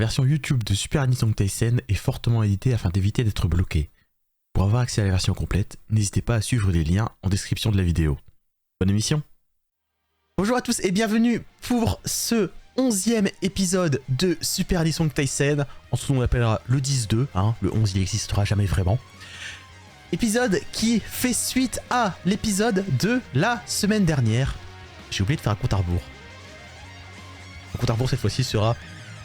version YouTube de Super Nintendo Tyson est fortement éditée afin d'éviter d'être bloqué. Pour avoir accès à la version complète, n'hésitez pas à suivre les liens en description de la vidéo. Bonne émission. Bonjour à tous et bienvenue pour ce 11e épisode de Super Nintendo Tyson, en ce qu'on appellera le 10-2, hein, le 11 il n'existera jamais vraiment. Épisode qui fait suite à l'épisode de la semaine dernière. J'ai oublié de faire un compte à rebours. Le compte à rebours cette fois-ci sera,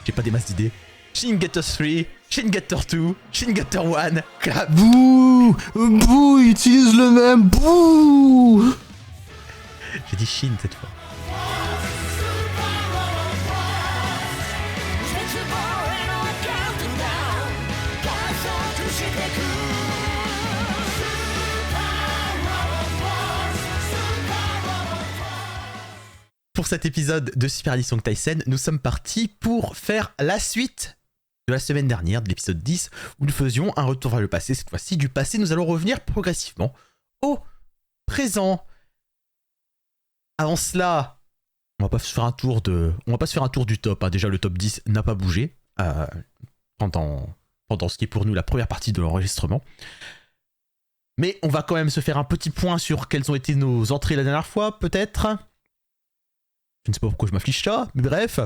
j'ai pas des masses d'idées, Shin Getter 3, Shin Getter 2, Shin Getter 1, clap. Bouh, bouh, il utilise le même, bouh. J'ai dit Shin cette fois. Pour cet épisode de Super Nintendo Tyson, nous sommes partis pour faire la suite de la semaine dernière, de l'épisode 10, où nous faisions un retour vers le passé. Cette fois-ci, du passé, nous allons revenir progressivement au présent. Avant cela, on va pas se faire un tour du top. Hein. Déjà, le top 10 n'a pas bougé pendant ce qui est pour nous la première partie de l'enregistrement. Mais on va quand même se faire un petit point sur quelles ont été nos entrées la dernière fois, peut-être. Je ne sais pas pourquoi je m'affiche ça, mais bref.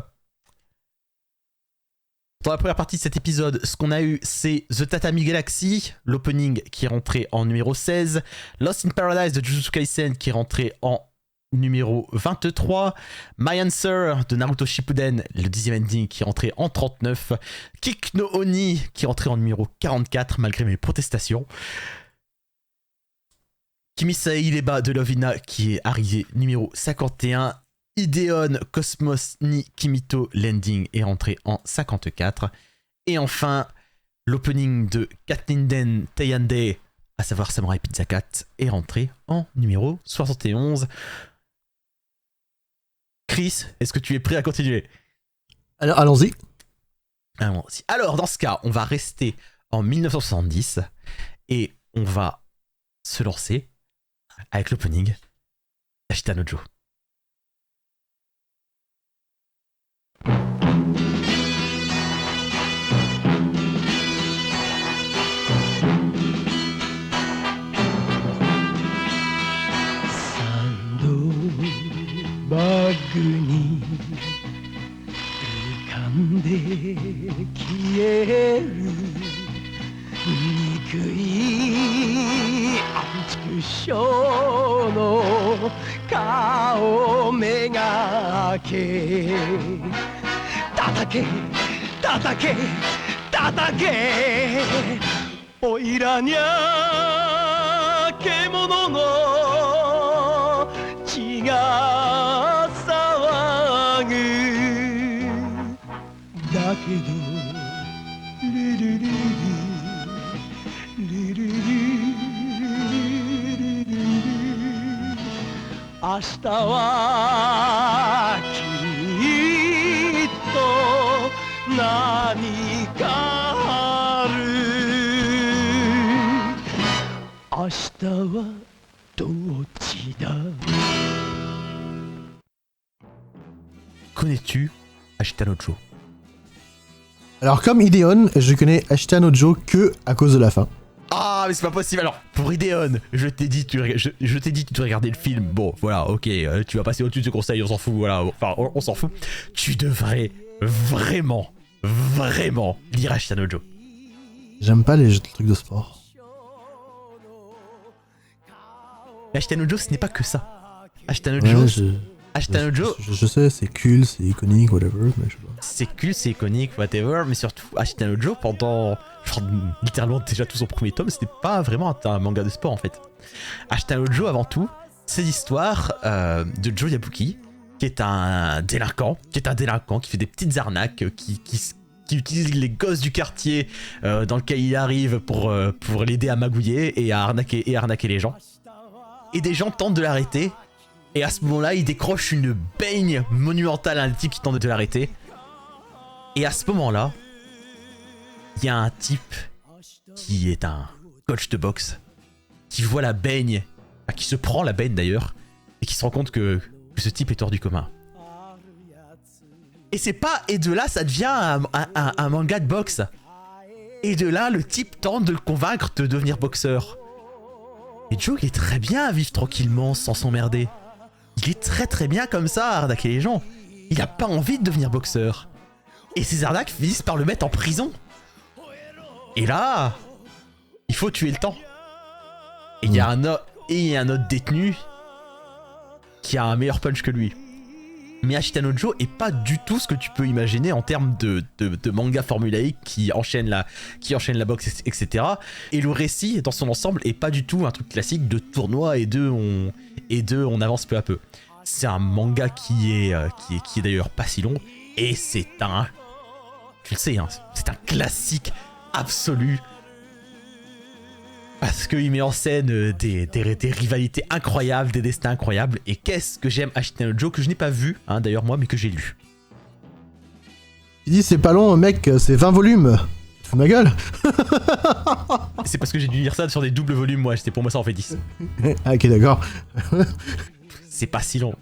Dans la première partie de cet épisode, ce qu'on a eu, c'est The Tatami Galaxy, l'opening qui est rentré en numéro 16, Lost in Paradise de Jujutsu Kaisen qui est rentré en numéro 23, My Answer de Naruto Shippuden, le 10e ending qui est rentré en 39, Kick no Oni qui est rentré en numéro 44 malgré mes protestations, Kimisai Ileba de Lovina qui est arrivé numéro 51, Ideon Cosmos ni Kimito Landing est rentré en 54. Et enfin, l'opening de Katninden Teyande, à savoir Samurai Pizza Cat, est rentré en numéro 71. Chris, est-ce que tu es prêt à continuer? Alors, allons-y. Alors, dans ce cas, on va rester en 1970 et on va se lancer avec l'opening d'Ashita no Joe.バッグに浮かんで消える憎いアンチクショーの顔めがけ叩け叩け叩けおいらにゃ獣の血が騒ぐだけどルルルルルルルルルル明日はきっと何かある明日はどっちだConnais-tu Ashita no Joe? Alors, comme Ideon, je connais Ashita no Joe que à cause de la fin. Ah, mais c'est pas possible. Alors, pour Ideon, je t'ai dit tu dois regarder le film. Bon, voilà, ok, tu vas passer au-dessus de ce conseil, on s'en fout, voilà, enfin, on s'en fout. Tu devrais vraiment lire Ashita no Joe. J'aime pas les trucs de sport. Mais Ashita no Joe, ce n'est pas que ça. Ashita no Ouais, Joe, Ashita no Joe, je sais, c'est cool, c'est iconique, whatever, mais je sais pas. c'est cool, c'est iconique, whatever, mais surtout, Ashita no Joe, pendant genre, littéralement déjà tout son premier tome, c'était pas vraiment un manga de sport en fait. Ashita no Joe, avant tout, c'est l'histoire de Joe Yabuki, qui est un délinquant, qui fait des petites arnaques, qui utilise les gosses du quartier dans lequel il arrive pour l'aider à magouiller et à arnaquer les gens. Et des gens tentent de l'arrêter. Et à ce moment-là, il décroche une baigne monumentale à un type qui tente de l'arrêter. Et à ce moment-là, il y a un type qui est un coach de boxe qui voit la baigne, qui se prend la baigne d'ailleurs, et qui se rend compte que ce type est hors du commun. Et c'est pas... Et de là, ça devient un manga de boxe. Et de là, le type tente de le convaincre de devenir boxeur. Et Joe, il est très bien à vivre tranquillement, sans s'emmerder. Il est très très bien comme ça à arnaquer les gens. Il a pas envie de devenir boxeur. Et ces arnaques finissent par le mettre en prison. Et là, il faut tuer le temps. Et il y a un autre détenu qui a un meilleur punch que lui. Mais Ashitano Joe est pas du tout ce que tu peux imaginer en termes de manga formulaïque qui enchaîne la boxe, etc. Et le récit dans son ensemble est pas du tout un truc classique de tournoi et on avance peu à peu. C'est un manga qui est d'ailleurs pas si long et c'est un... Tu le sais, hein, c'est un classique absolu. Parce qu'il met en scène des rivalités incroyables, des destins incroyables. Et qu'est-ce que j'aime Ashitano Joe, que je n'ai pas vu, hein, d'ailleurs moi, mais que j'ai lu. Tu dis c'est pas long, mec, c'est 20 volumes. Tu te fous de ma gueule. C'est parce que j'ai dû lire ça sur des doubles volumes, moi. Pour moi, ça en fait 10. Ah, ok, d'accord. C'est pas si long.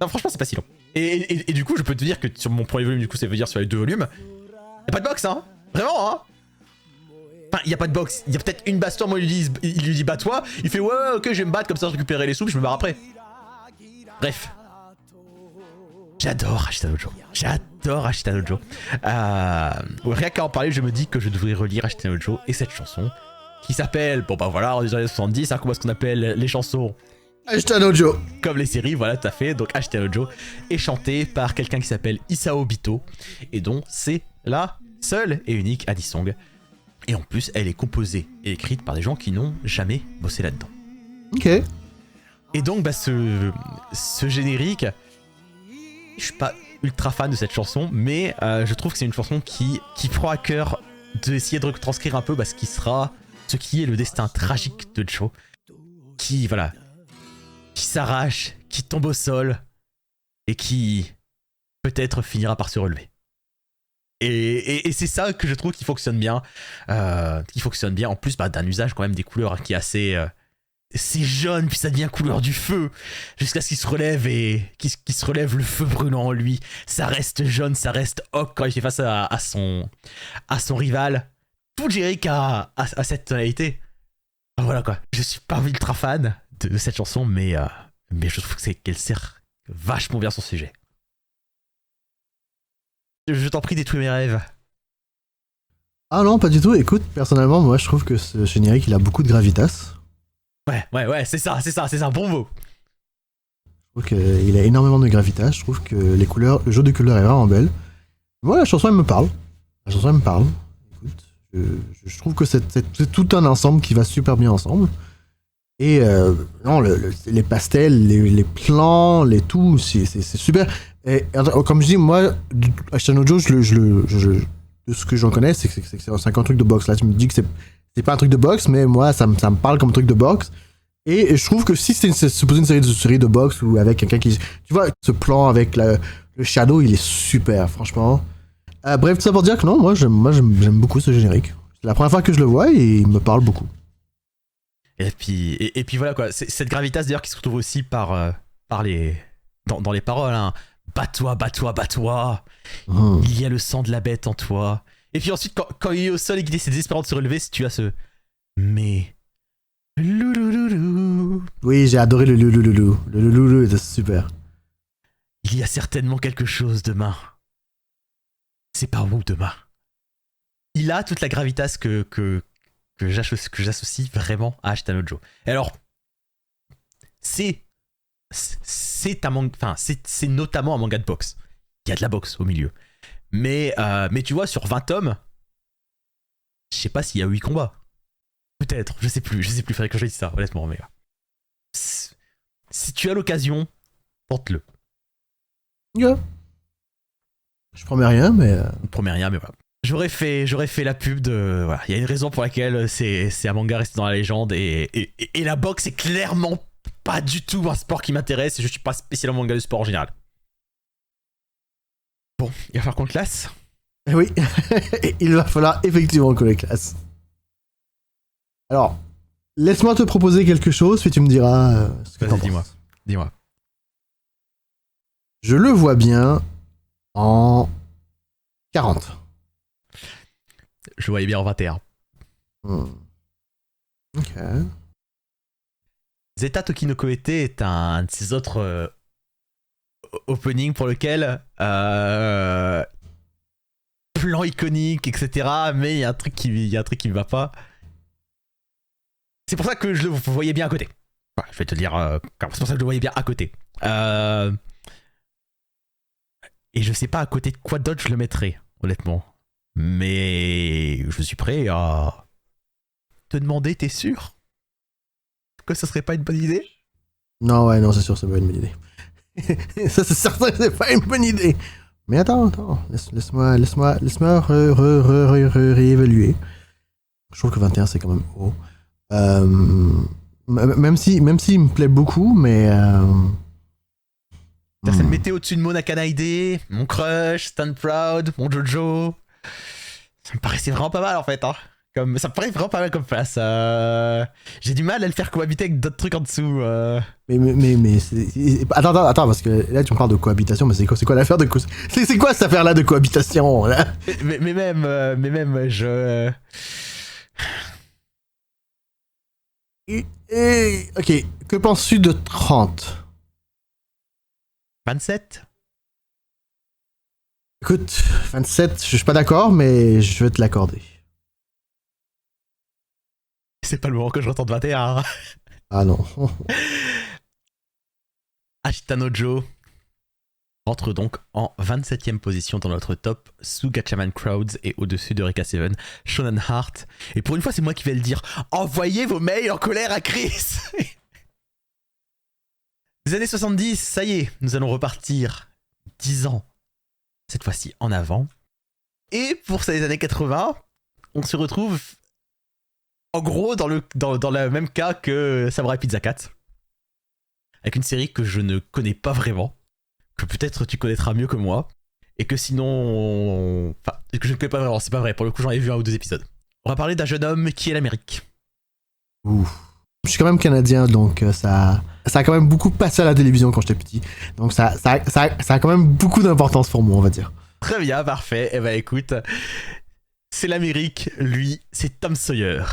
Non, franchement, c'est pas si long. Et du coup, je peux te dire que sur mon premier volume, du coup, ça veut dire sur les 2 volumes, y'a pas de boxe, hein. Vraiment, hein. Enfin, y a pas de boxe, il y a peut-être une baston, moi il lui dit bats-toi, il fait ouais ok je vais me battre comme ça je récupérerai les sous, je me barre après. Bref. J'adore Ashitano Joe. J'adore Ashitano Joe. Rien qu'à en parler, je me dis que je devrais relire Ashitano Joe et cette chanson qui s'appelle, bon bah voilà, on est dans les années 70, hein, comment est-ce qu'on appelle les chansons Ashitano Joe. Comme les séries, voilà, tout à fait. Donc Ashitano Joe est chanté par quelqu'un qui s'appelle Isao Bito et dont c'est la seule et unique Anisong. Et en plus, elle est composée et écrite par des gens qui n'ont jamais bossé là-dedans. Ok. Et donc, bah, ce générique, je suis pas ultra fan de cette chanson, mais je trouve que c'est une chanson qui prend à cœur d'essayer de retranscrire un peu bah, ce qui est le destin tragique de Joe, qui, voilà, qui s'arrache, qui tombe au sol, et qui peut-être finira par se relever. Et c'est ça que je trouve qui fonctionne bien. En plus bah, d'un usage quand même des couleurs hein, qui est assez... c'est jaune, puis ça devient couleur du feu. Jusqu'à ce qu'il se relève et qu'il se relève le feu brûlant en lui. Ça reste jaune, ça reste ocre quand il fait face à son rival. Tout générique a cette tonalité. Voilà quoi. Je suis pas ultra fan de cette chanson, mais je trouve qu'elle sert vachement bien son sujet. Je t'en prie, détruis mes rêves. Ah non, pas du tout. Écoute, personnellement, moi, je trouve que ce générique, il a beaucoup de gravitas. Ouais, c'est ça, c'est un bon mot. Je trouve qu'il a énormément de gravitas. Je trouve que le jeu de couleurs est vraiment belle. Moi, la chanson, elle me parle. Écoute, je trouve que c'est tout un ensemble qui va super bien ensemble. Et non, les pastels, les plans, les tout, c'est super. Et comme je dis, moi, Ashitano Joe, de ce que j'en connais, c'est que c'est un truc de boxe. Là, tu me dis que c'est pas un truc de boxe, mais moi, ça me parle comme un truc de boxe. Et je trouve que si c'est supposé une série de boxe ou avec quelqu'un qui... Tu vois, ce plan avec le shadow, il est super, franchement. Bref, tout ça pour dire que non, moi, j'aime beaucoup ce générique. C'est la première fois que je le vois et il me parle beaucoup. Et puis voilà quoi, c'est cette gravitas d'ailleurs qui se retrouve aussi dans les paroles, hein. Bats-toi, bats-toi, bats-toi. Il y a le sang de la bête en toi. Et puis ensuite, quand il est au sol et qu'il essaie désespérément de se relever, si tu as ce... Mais... Loulouloulou. Oui, j'ai adoré le louloulou. Le louloulou était super. Il y a certainement quelque chose demain. C'est pas où demain. Il a toute la gravitas que j'associe vraiment à Ashitano Joe. Et alors, c'est notamment un manga de boxe. Il y a de la boxe au milieu. Mais tu vois, sur 20 tomes, je sais pas s'il y a 8 combats. Peut-être, je sais plus, faudrait que je dise ça, honnêtement, mais... Si tu as l'occasion, tente-le. Yeah. Je promets rien, mais... voilà. J'aurais fait la pub de... Voilà, il y a une raison pour laquelle c'est un manga resté dans la légende, et la boxe est clairement pas du tout un sport qui m'intéresse, et je suis pas spécialement manga de sport en général. Bon, il va falloir qu'on le classe. Oui, il va falloir effectivement qu'on les classe. Alors, laisse-moi te proposer quelque chose, puis tu me diras ce que t'en penses. Dis-moi. Je le vois bien En 40. Je voyais bien en 21. Ok. Zeta Tokinoko Ete est un de ces autres openings pour lequel plan iconique, etc. Mais il y a un truc qui me va pas. C'est pour ça que je le voyais bien à côté. Ouais, je vais te dire, c'est pour ça que je le voyais bien à côté. Et je sais pas à côté de quoi d'autre je le mettrais, honnêtement. Mais je suis prêt à te demander, t'es sûr que ce serait pas une bonne idée? Non, ouais, non, c'est sûr, c'est pas une bonne idée. Ça, c'est certain que c'est pas une bonne idée. Mais attends, laisse-moi réévaluer. Je trouve que 21, c'est quand même haut. Même s'il me plaît beaucoup, mais... Ça le mettait au-dessus de Mona Kanaide, mon crush, Stand Proud, mon Jojo. Ça me paraissait vraiment pas mal en fait. Hein. Ça me paraît vraiment pas mal comme place. J'ai du mal à le faire cohabiter avec d'autres trucs en dessous. Mais attends, parce que là tu me parles de cohabitation, mais c'est quoi l'affaire de c'est quoi cette affaire-là de cohabitation là? mais même, je... Ok, que penses-tu de 30? 27? Écoute, 27, je suis pas d'accord, mais je vais te l'accorder. C'est pas le moment que je retente 21. Ah non. Ashitanojo rentre donc en 27ème position dans notre top, sous Gatchaman Crowds et au-dessus de Reka Seven, Shonen Heart. Et pour une fois, c'est moi qui vais le dire. Envoyez vos mails en colère à Chris. Les années 70, ça y est, nous allons repartir 10 ans, cette fois-ci en avant. Et pour ces années 80, on se retrouve en gros dans le même cas que Samurai Pizza 4. Avec une série que je ne connais pas vraiment, que peut-être tu connaîtras mieux que moi, et que sinon... Enfin, que je ne connais pas vraiment, c'est pas vrai, pour le coup j'en ai vu 1 ou 2 épisodes. On va parler d'un jeune homme qui est l'Amérique. Ouh. Je suis quand même canadien, donc ça a quand même beaucoup passé à la télévision quand j'étais petit. Donc ça a quand même beaucoup d'importance pour moi, on va dire. Très bien, parfait. Eh ben écoute, c'est l'Amérique, lui, c'est Tom Sawyer.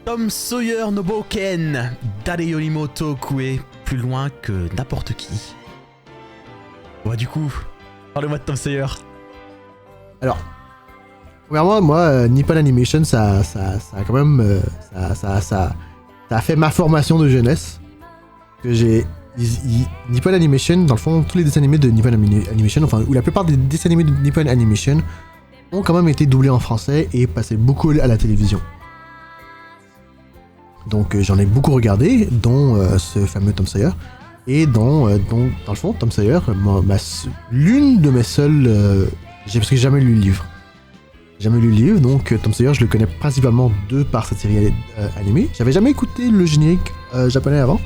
Tom Sawyer no Boken d'Areyorimoto Kue, plus loin que n'importe qui. Ouais, du coup, parlez-moi de Tom Sawyer. Alors, premièrement, moi, Nippon Animation, ça a quand même, ça a fait ma formation de jeunesse. Que Nippon Animation, dans le fond, tous les dessins animés de Nippon Animation, enfin, ou la plupart des dessins animés de Nippon Animation, ont quand même été doublés en français et passés beaucoup à la télévision. Donc j'en ai beaucoup regardé, dont ce fameux Tom Sawyer, et dont dans le fond, Tom Sawyer, l'une de mes seules... parce que j'ai jamais lu le livre. Donc Tom Sawyer, je le connais principalement par cette série animée. J'avais jamais écouté le générique japonais avant,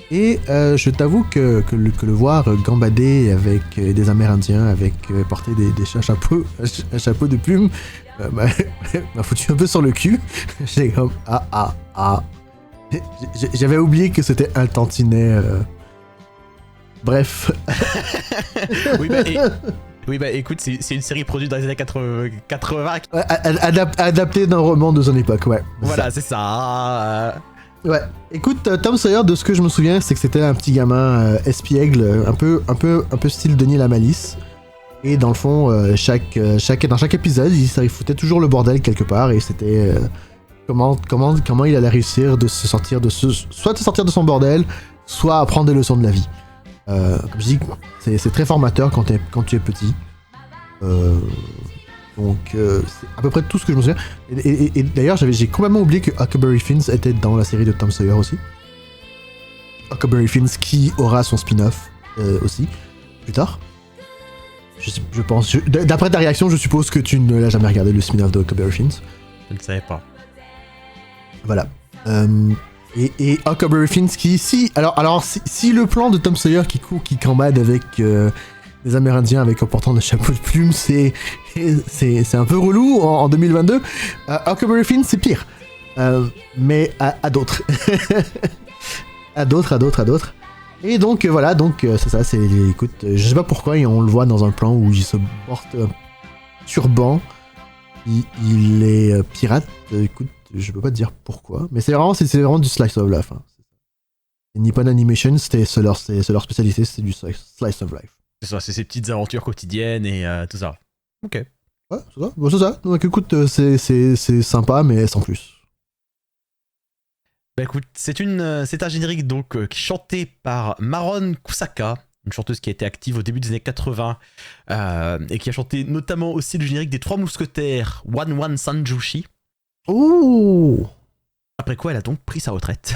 et je t'avoue que le voir gambader avec des Amérindiens, avec porter un chapeau de plumes, m'a foutu un peu sur le cul. J'ai comme J'avais oublié que c'était un tantinet. Bref. Oui, bah écoute, c'est une série produite dans les années 80. Ouais, adapté d'un roman de son époque, ouais. Voilà, c'est ça. Ouais. Écoute, Tom Sawyer, de ce que je me souviens, c'est que c'était un petit gamin espiègle, un peu style Denis la Malice. Et dans le fond, dans chaque épisode, il foutait toujours le bordel quelque part, et c'était comment il allait réussir de se sortir soit de se sortir de son bordel, soit apprendre des leçons de la vie. Comme je dis, c'est très formateur quand tu es petit. Donc c'est à peu près tout ce que je me souviens. Et d'ailleurs, j'ai complètement oublié que Huckleberry Finn était dans la série de Tom Sawyer aussi. Huckleberry Finn qui aura son spin-off aussi, plus tard. Je pense. D'après ta réaction, je suppose que tu ne l'as jamais regardé, le spin-off de Huckleberry Finn. Je ne savais pas. Voilà. Et Huckleberry Finn qui, si le plan de Tom Sawyer qui cambade avec des Amérindiens avec en portant des chapeaux de plumes, c'est un peu relou en 2022. Huckleberry Finn, c'est pire. Mais à d'autres. à d'autres. Et donc voilà, c'est ça, écoute, je sais pas pourquoi, on le voit dans un plan où il se porte un turban, il est pirate, écoute, je peux pas te dire pourquoi, mais c'est vraiment du slice of life. Hein. Nippon Animation, c'est leur spécialité, c'est du slice of life. C'est ça, c'est ces petites aventures quotidiennes et tout ça. Ok. Ouais, c'est ça. Bon, c'est ça. Donc écoute, c'est sympa, mais sans plus. Bah écoute, c'est un générique donc qui est chanté par Maron Kusaka, une chanteuse qui a été active au début des années 80 et qui a chanté notamment aussi le générique des Trois Mousquetaires, One Sanjushi. Oh. Après quoi, elle a donc pris sa retraite.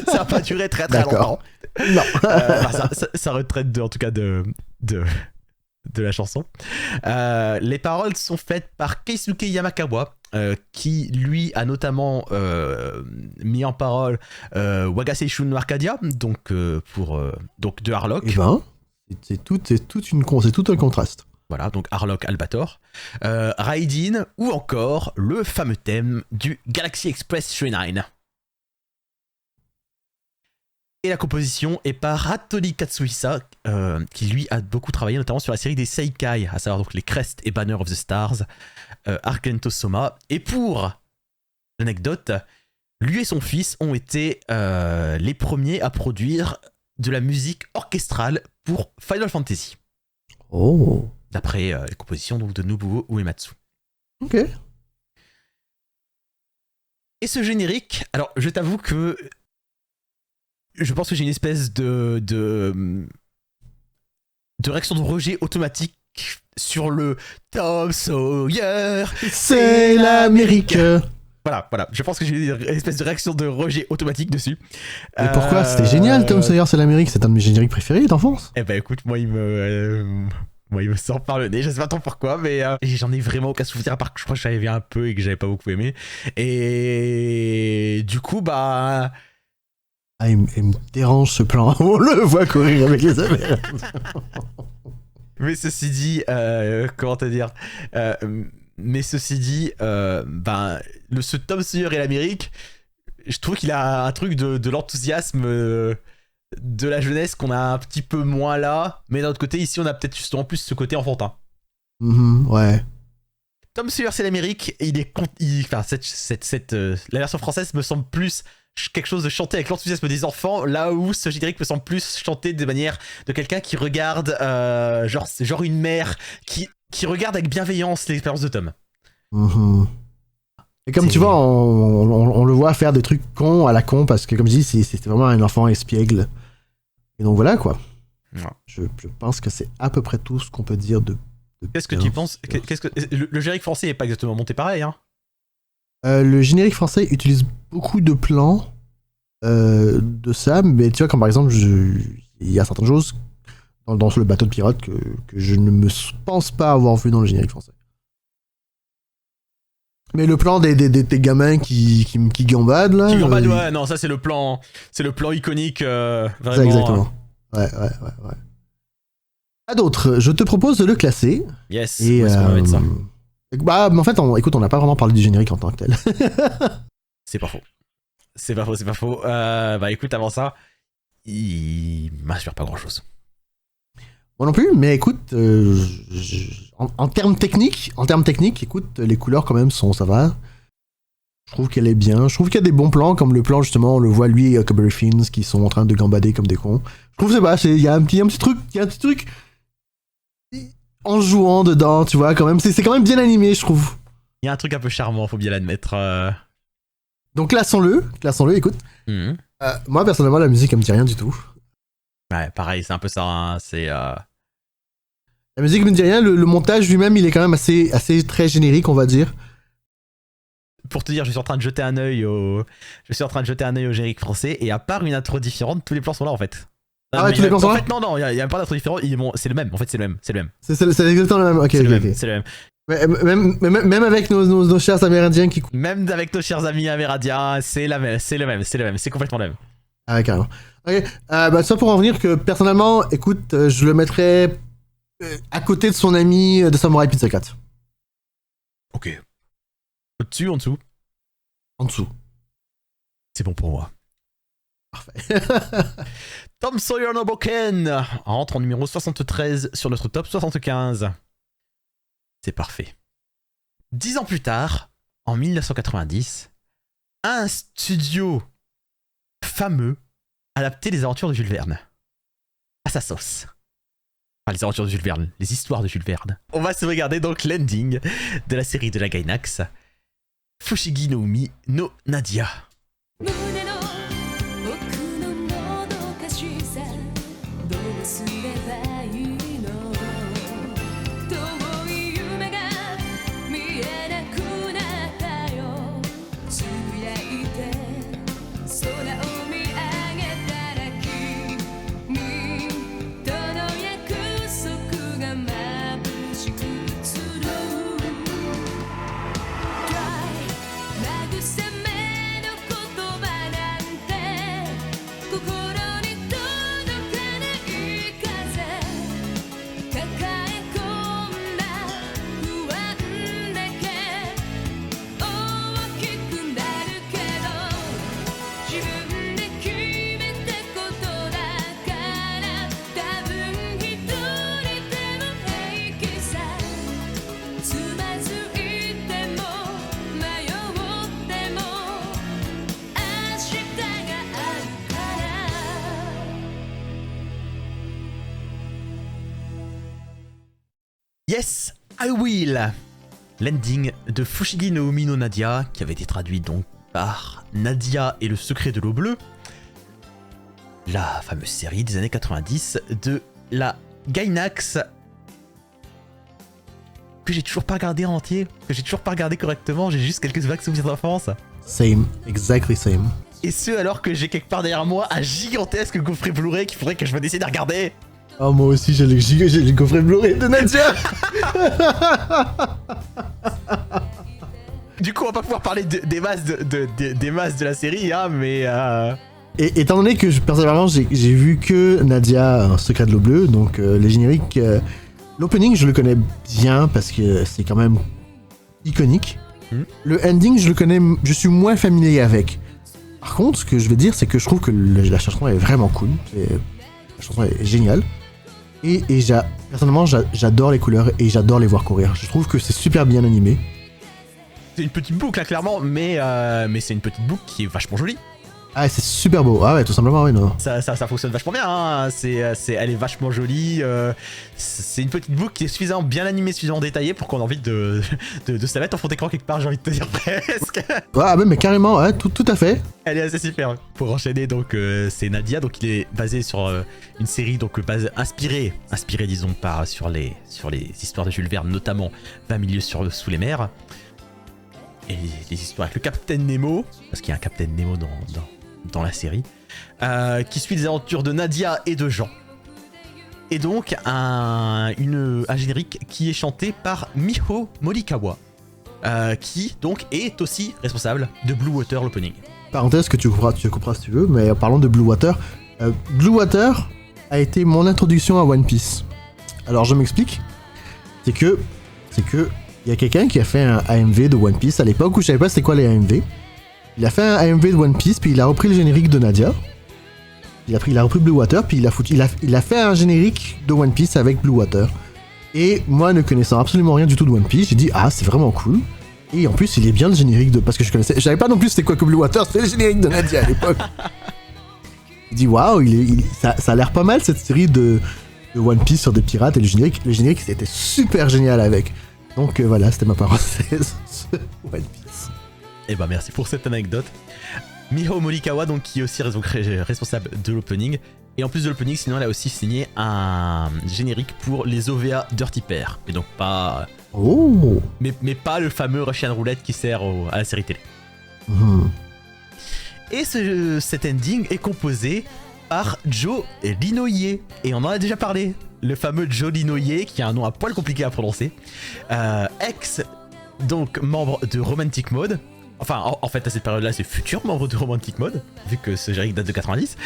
Ça n'a pas duré très longtemps. Non. Sa retraite en tout cas de la chanson. Les paroles sont faites par Keisuke Yamakawa, qui lui a notamment mis en parole Wagaseishun no Arcadia, donc de Harlock. Eh ben, c'est tout un contraste. Voilà, donc Harlock Albator, Raidin ou encore le fameux thème du Galaxy Express Shrine. Et la composition est par Hattori Katsuhisa, qui lui a beaucoup travaillé notamment sur la série des Seikai, à savoir donc les Crest et Banner of the Stars, Argento Soma. Et pour l'anecdote, lui et son fils ont été les premiers à produire de la musique orchestrale pour Final Fantasy. Oh. D'après les compositions donc, de Nobuo Uematsu. Ok. Et ce générique, alors je t'avoue que je pense que j'ai une espèce de réaction de rejet automatique sur le Tom Sawyer, c'est l'Amérique. Voilà, je pense que j'ai une espèce de réaction de rejet automatique dessus. Mais pourquoi? C'était génial, Tom Sawyer, c'est l'Amérique, c'est un de mes génériques préférés d'enfance. Eh ben écoute, moi il me sort par le nez, je sais pas trop pourquoi, mais j'en ai vraiment aucun souvenir, à part que je crois que j'avais vu un peu et que j'avais pas beaucoup aimé. Et du coup, bah... Ah, il me dérange ce plan, on le voit courir avec les Amérindiens. Mais ceci dit, comment te dire ce Tom Sawyer et l'Amérique, je trouve qu'il a un truc de l'enthousiasme de la jeunesse qu'on a un petit peu moins là, mais d'un autre côté, ici, on a peut-être justement plus ce côté enfantin. Ouais. Tom Sawyer c'est l'Amérique, et la version française me semble plus quelque chose de chanté avec l'enthousiasme des enfants, là où ce générique me semble plus chanté de manière de quelqu'un qui regarde genre une mère qui regarde avec bienveillance l'expérience de Tom. Et comme tu vois, on le voit faire des trucs cons à la con, parce que comme je dis, c'était vraiment un enfant espiègle. Et donc voilà quoi. Ouais. Je pense que c'est à peu près tout ce qu'on peut dire de Qu'est-ce que tu penses? Le générique français est pas exactement monté pareil, hein? Le générique français utilise beaucoup de plans de ça, mais tu vois, comme par exemple, il y a certaines choses dans le bateau de pirate que je ne me pense pas avoir vu dans le générique français. Mais le plan des gamins qui gambadent là. Qui gambadent, ouais, non, ça c'est le plan iconique, vraiment. Ça, exactement. Ouais. À d'autres, je te propose de le classer. Yes, et où est-ce qu'on va mettre ça? Bah, mais en fait, écoute, on n'a pas vraiment parlé du générique en tant que tel. C'est pas faux. C'est pas faux. Bah écoute, avant ça, il m'inspire pas grand-chose. Moi non plus, mais écoute, en termes techniques, écoute, les couleurs quand même ça va. Je trouve qu'elle est bien. Je trouve qu'il y a des bons plans, comme le plan justement, on le voit lui et Huckleberry Finn qui sont en train de gambader comme des cons. Je trouve que il y a un petit truc en jouant dedans, tu vois, quand même. C'est quand même bien animé, je trouve. Il y a un truc un peu charmant, faut bien l'admettre. Donc classons-le, écoute. Moi personnellement, la musique elle me dit rien du tout. Ouais, pareil, c'est un peu ça. Hein, c'est. La musique me dit rien. Le montage lui-même, il est quand même assez très générique, on va dire. Pour te dire, je suis en train de jeter un œil au générique français, et à part une intro différente, tous les plans sont là en fait. Ah ouais, tous les plans sont là. En fait, non, il y a pas d'intro différent. C'est le même. En fait, c'est le même. C'est exactement le même. Ok. C'est le même. Même avec nos chers Amérindiens qui. Même avec nos chers amis amérindiens, c'est le même. C'est complètement le même. Ah, carrément. Ok. Bah, ça pour en venir que personnellement, écoute, je le mettrais à côté de son ami de Samurai Pizza 4. Ok. Au-dessus, en dessous. En dessous. C'est bon pour moi. Parfait. Tom Sawyer no Boken rentre en numéro 73 sur notre top 75. C'est parfait. 10 ans plus tard, en 1990, un studio fameux adaptait les aventures de Jules Verne. À sa sauce. Enfin, les aventures de Jules Verne, les histoires de Jules Verne. On va se regarder donc l'ending de la série de la Gainax, Fushigi no Umi no Nadia. Yes, I will. L'ending de Fushigi no Umi no Nadia, qui avait été traduit donc par Nadia et le secret de l'eau bleue, la fameuse série des années 90 de la Gainax, que j'ai toujours pas regardé en entier, que j'ai toujours pas regardé correctement, j'ai juste quelques vagues souvenirs d'enfance. Same, exactly same. Et ce alors que j'ai quelque part derrière moi un gigantesque gaufret Blu-ray qu'il faudrait que je me décide à regarder. Oh, moi aussi j'ai le coffret Blu-ray de Nadia. Du coup, on va pas pouvoir parler des masses de la série, hein, mais... Et étant donné que personnellement j'ai vu que Nadia, un secret de l'eau bleue, donc les génériques, l'opening je le connais bien parce que c'est quand même iconique. Le ending je suis moins familier avec. Par contre, ce que je vais dire, c'est que je trouve que la chanson est vraiment cool. La chanson est géniale. Et personnellement, j'adore les couleurs et j'adore les voir courir. Je trouve que c'est super bien animé. C'est une petite boucle, hein, clairement, mais c'est une petite boucle qui est vachement jolie. Ah, c'est super beau. Ah ouais, tout simplement, oui, non. Ça fonctionne vachement bien, hein. Elle est vachement jolie. C'est une petite boucle qui est suffisamment bien animée, suffisamment détaillée pour qu'on ait envie de se la mettre en fond d'écran quelque part, j'ai envie de te dire presque. Ah, mais carrément, ouais, tout à fait. Elle est assez super. Pour enchaîner, donc, c'est Nadia, donc il est basé sur une série donc inspirée, disons, sur les histoires de Jules Verne, notamment 20 milieux sous les mers. Et les histoires avec le Capitaine Nemo, parce qu'il y a un Capitaine Nemo dans la série, qui suit les aventures de Nadia et de Jean. Et donc un générique qui est chanté par Miho Morikawa, qui donc est aussi responsable de Blue Water, l'opening. Parenthèse que tu couperas si tu veux, mais parlons de Blue Water. Blue Water a été mon introduction à One Piece. Alors je m'explique. C'est que Il y a quelqu'un qui a fait un AMV de One Piece à l'époque où je savais pas c'était quoi les AMV. Il a fait un AMV de One Piece, puis il a repris le générique de Nadia. Il a repris Blue Water, puis il a fait un générique de One Piece avec Blue Water. Et moi, ne connaissant absolument rien du tout de One Piece, j'ai dit ah c'est vraiment cool. Et en plus, il est bien le générique de parce que je savais pas non plus c'était quoi que Blue Water, c'était le générique de Nadia à l'époque. Il dit waouh, ça a l'air pas mal cette série de One Piece sur des pirates et le générique c'était super génial avec. Donc voilà, c'était ma parenthèse sur One Piece. Et bah merci pour cette anecdote. Miho Morikawa, donc qui est aussi responsable de l'opening. Et en plus de l'opening, sinon elle a aussi signé un générique pour les OVA Dirty Pair. Et donc pas... Oh. Mais pas le fameux Russian Roulette qui sert à la série télé. Et cet ending est composé par Joe Linoye. Et on en a déjà parlé. Le fameux Joe Linoye, qui a un nom à poil compliqué à prononcer. Ex, donc membre de Romantic Mode. Enfin, en fait, à cette période-là, c'est futur membre de Romantic Mode, vu que ce générique date de 90.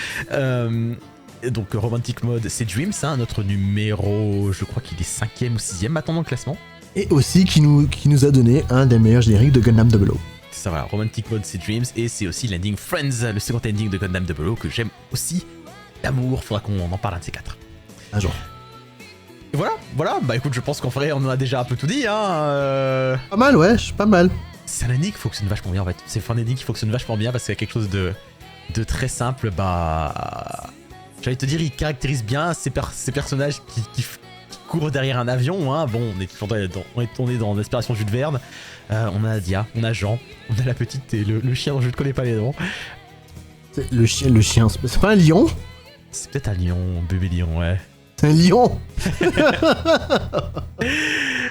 Donc, Romantic Mode, c'est Dreams, hein, notre numéro, je crois qu'il est 5ème ou 6ème maintenant dans le classement. Et aussi qui nous a donné un des meilleurs génériques de Gundam 00. C'est ça, voilà, Romantic Mode, c'est Dreams, et c'est aussi l'ending Friends, le second ending de Gundam 00, que j'aime aussi d'amour. Faudra qu'on en parle un de ces quatre. Un jour. Et voilà, bah écoute, je pense qu'en vrai, on en a déjà un peu tout dit, hein. Pas mal, ouais, pas mal. C'est un ending qui fonctionne vachement bien en fait. C'est un ending qui fonctionne vachement bien parce qu'il y a quelque chose de très simple. Bah, j'allais te dire, il caractérise bien ces personnages qui courent derrière un avion. Hein. Bon, on est dans l'inspiration Jules Verne. On a Nadia, on a Jean, on a la petite et le chien dont je ne connais pas les noms. Le chien, c'est pas un lion? C'est peut-être un lion, bébé lion, ouais. C'est un lion.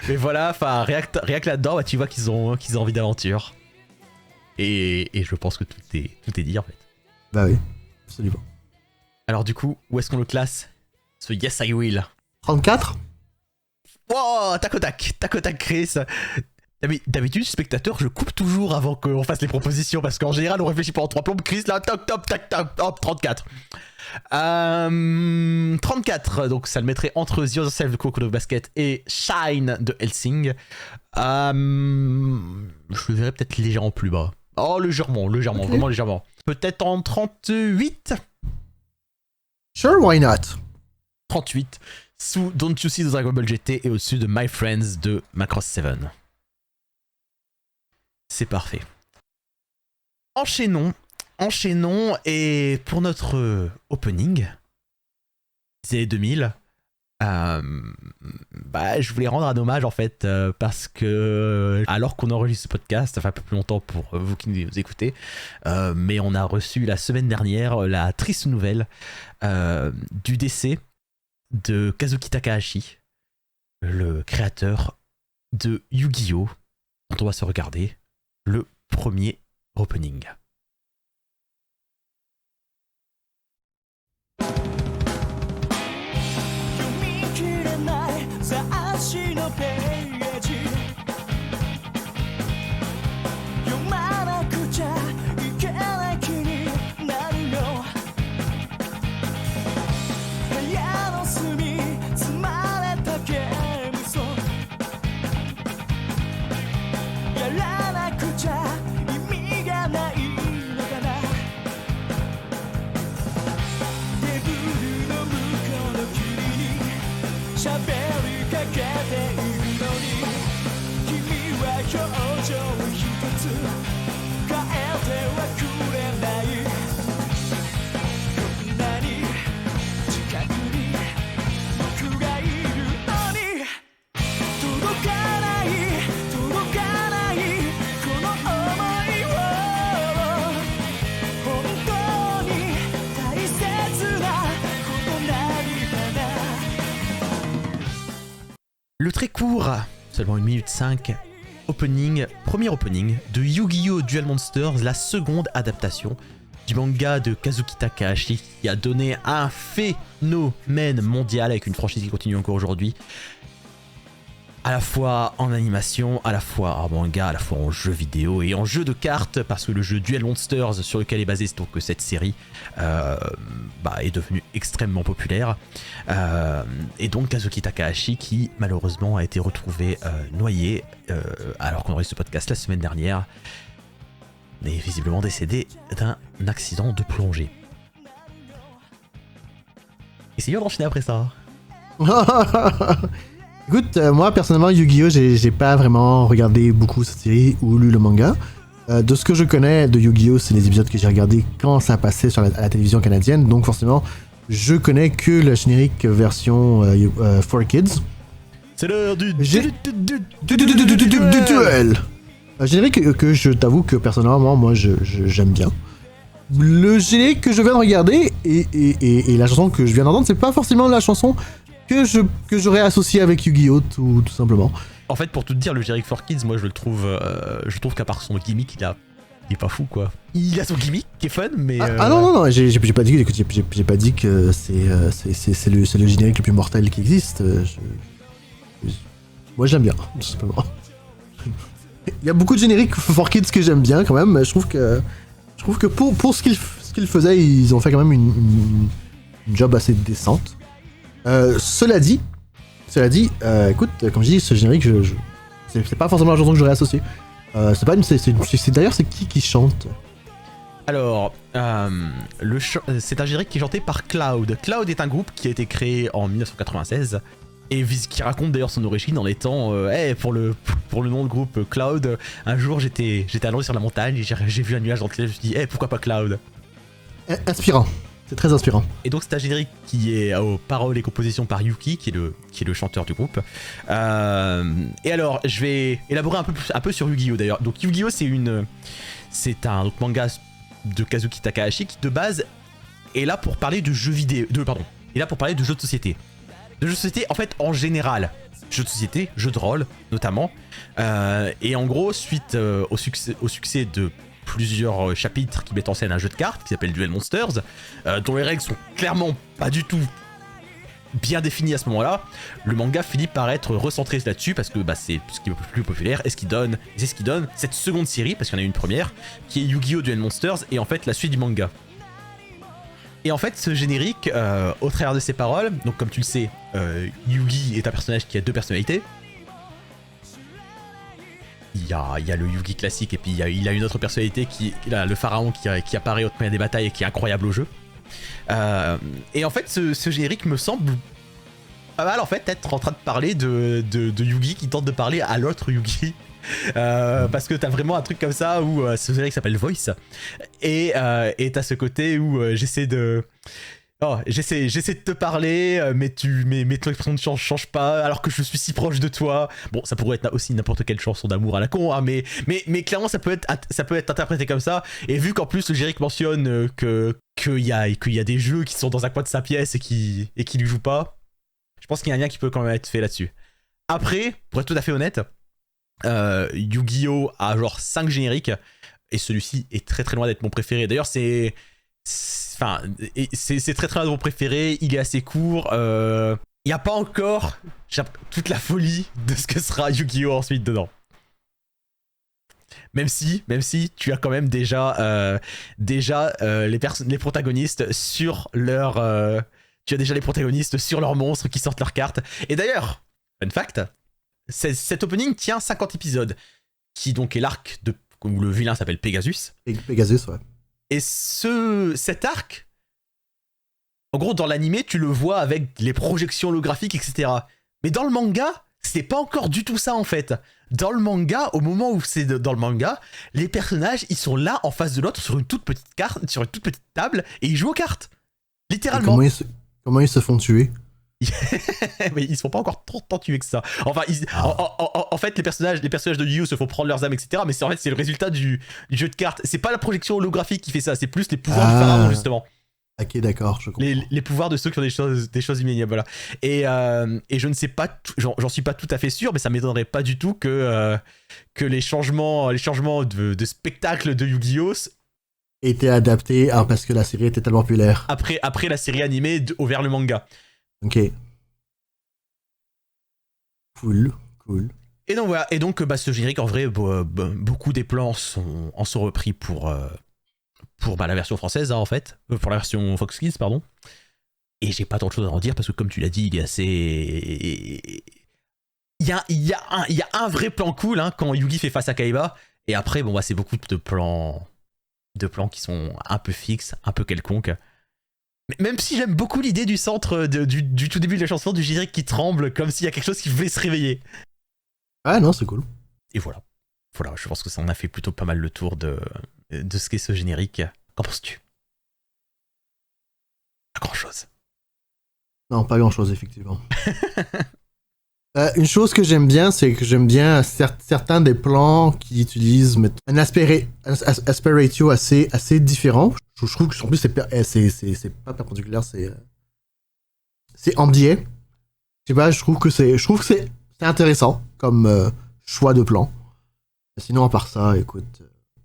Mais voilà, enfin, rien que là-dedans, bah, tu vois qu'ils ont envie d'aventure. Et je pense que tout est dit en fait. Bah oui, absolument. Alors du coup, où est-ce qu'on le classe, ce Yes I Will? 34. Wow, tac au tac Chris. D'habitude, spectateur, je coupe toujours avant qu'on fasse les propositions parce qu'en général, on réfléchit pendant 3 plombes. Chris, là, tac, hop, 34. 34, donc ça le mettrait entre The Other Self de Kuroko no Basket et Shine de Hellsing. Je le verrais peut-être légèrement plus bas. Oh, légèrement, okay. Vraiment légèrement. Peut-être en 38. Sure, why not? 38, sous Don't You See the Dragon Ball GT et au-dessus de My Friends de Macross 7. C'est parfait. Enchaînons, et pour notre opening, c'est 2000, bah, je voulais rendre un hommage en fait, parce que alors qu'on enregistre ce podcast, ça fait un peu plus longtemps pour vous qui nous écoutez, mais on a reçu la semaine dernière la triste nouvelle du décès de Kazuki Takahashi, le créateur de Yu-Gi-Oh! Dont on va se regarder le premier opening. Le très court, seulement 1 minute 5, premier opening de Yu-Gi-Oh! Duel Monsters, la seconde adaptation du manga de Kazuki Takahashi qui a donné un phénomène mondial avec une franchise qui continue encore aujourd'hui. à la fois en animation, à la fois en manga, à la fois en jeu vidéo et en jeu de cartes, parce que le jeu Duel Monsters sur lequel est basée donc cette série est devenu extrêmement populaire. Et donc Kazuki Takahashi qui malheureusement a été retrouvé noyé alors qu'on aurait ce podcast la semaine dernière, est visiblement décédé d'un accident de plongée. Essayons d'enchaîner après ça. Écoute, moi personnellement, Yu-Gi-Oh, j'ai pas vraiment regardé beaucoup cette série ou lu le manga. De ce que je connais de Yu-Gi-Oh, c'est les épisodes que j'ai regardés quand ça passait sur la télévision canadienne, donc forcément, je connais que la générique version 4Kids. C'est l'heure du duel. Générique que je t'avoue que personnellement, moi, j'aime bien. Le générique que je viens de regarder et la chanson que je viens d'entendre, c'est pas forcément la chanson que j'aurais associée avec Yu-Gi-Oh tout simplement. En fait, pour tout te dire, le générique for Kids, moi je trouve qu'à part son gimmick, il est pas fou quoi. Il a son gimmick qui est fun, mais. Non, j'ai pas dit, écoute, j'ai pas dit que c'est le générique le plus mortel qui existe. Moi j'aime bien, tout simplement. Il y a beaucoup de génériques for Kids que j'aime bien quand même, mais je trouve que pour ce qu'ils faisaient, ils ont fait quand même une job assez décente. Cela dit, écoute, comme je dis, ce générique, c'est pas forcément la chanson que j'aurais associée. D'ailleurs, c'est qui chante? Alors, c'est un générique qui est chanté par Cloud. Cloud est un groupe qui a été créé en 1996 et qui raconte d'ailleurs son origine en étant, pour le nom de groupe Cloud, un jour j'étais allongé sur la montagne et j'ai vu un nuage dans le ciel, je me suis dit, pourquoi pas Cloud? Inspirant. C'est très inspirant. Et donc c'est un générique qui est aux paroles et compositions par Yuki, qui est le chanteur du groupe. Et alors, je vais élaborer un peu sur Yu-Gi-Oh d'ailleurs. Donc Yu-Gi-Oh c'est un manga de Kazuki Takahashi qui de base est là pour parler de jeux vidéo, est là pour parler de jeux de société. De jeux de société en fait en général. Jeux de société, jeux de rôle notamment. Et en gros, suite au succès de plusieurs chapitres qui mettent en scène un jeu de cartes qui s'appelle Duel Monsters, dont les règles sont clairement pas du tout bien définies à ce moment-là, le manga finit par être recentré là-dessus parce que c'est ce qui est plus populaire et c'est ce qui donne cette seconde série, parce qu'il y en a une première, qui est Yu-Gi-Oh! Duel Monsters et en fait la suite du manga. Et en fait ce générique, au travers de ses paroles, donc comme tu le sais, Yugi est un personnage qui a deux personnalités. Il y a le Yugi classique et puis il a une autre personnalité le pharaon qui apparaît au moyen des batailles et qui est incroyable au jeu. Et en fait ce générique me semble pas mal en fait être en train de parler de Yugi qui tente de parler à l'autre Yugi. Parce que t'as vraiment un truc comme ça où ce générique s'appelle Voice et t'as ce côté où j'essaie de te parler, mais ton expression ne change pas, alors que je suis si proche de toi. Bon, ça pourrait être aussi n'importe quelle chanson d'amour à la con, hein, mais clairement ça peut être interprété comme ça. Et vu qu'en plus le générique mentionne qu'il y a des jeux qui sont dans un coin de sa pièce et qui lui jouent pas, je pense qu'il y a un lien qui peut quand même être fait là-dessus. Après, pour être tout à fait honnête, Yu-Gi-Oh a genre 5 génériques et celui-ci est très très loin d'être mon préféré. D'ailleurs c'est très très loin de mon préféré, il est assez court, il n'y a pas encore toute la folie de ce que sera Yu-Gi-Oh ensuite dedans. Même si tu as quand même déjà les protagonistes sur leur tu as déjà les protagonistes sur leurs monstres qui sortent leurs cartes. Et d'ailleurs, fun fact, cet opening tient 50 épisodes, qui donc est l'arc où le vilain s'appelle Pegasus. Pegasus, ouais. Et cet arc, en gros, dans l'animé, tu le vois avec les projections holographiques, etc. Mais dans le manga, c'est pas encore du tout ça, en fait. Dans le manga, au moment où c'est dans le manga, les personnages, ils sont là, en face de l'autre, sur une toute petite carte, sur une toute petite table, et ils jouent aux cartes. Littéralement. Comment ils se font tuer? Mais ils se font pas encore tant tuer que ça. Enfin, en fait, les personnages de Yu-Gi-Oh se font prendre leurs âmes, etc. Mais c'est le résultat du jeu de cartes. C'est pas la projection holographique qui fait ça, c'est plus les pouvoirs du pharaon, justement. Ok, d'accord, je comprends. Les pouvoirs de ceux qui ont des choses immédiates, voilà. Et je ne sais pas, j'en suis pas tout à fait sûr, mais ça m'étonnerait pas du tout que les changements de spectacle de Yu-Gi-Oh étaient adaptés parce que la série était tellement populaire. Après la série animée vers le manga. Ok. Cool. Cool. Et donc voilà, et donc ce générique en vrai, beaucoup des plans en sont repris pour la version française, hein, en fait, pour la version Fox Kids, pardon. Et j'ai pas tant de choses à en dire parce que comme tu l'as dit, il est assez... Il y a un vrai plan cool, hein, quand Yugi fait face à Kaiba, et après bon c'est beaucoup de plans qui sont un peu fixes, un peu quelconques. Même si j'aime beaucoup l'idée du centre du tout début de la chanson, du générique qui tremble comme s'il y a quelque chose qui voulait se réveiller. Ah non, c'est cool. Et voilà, je pense que ça en a fait plutôt pas mal le tour de ce qu'est ce générique. Qu'en penses-tu? Pas grand chose. Non, pas grand chose, effectivement. Une chose que j'aime bien, c'est que j'aime bien certains des plans qui utilisent un aspect ratio assez différent. Je trouve que en plus c'est pas perpendiculaire, c'est en biais. Je sais pas, je trouve que c'est intéressant comme choix de plan. Sinon, à part ça, écoute,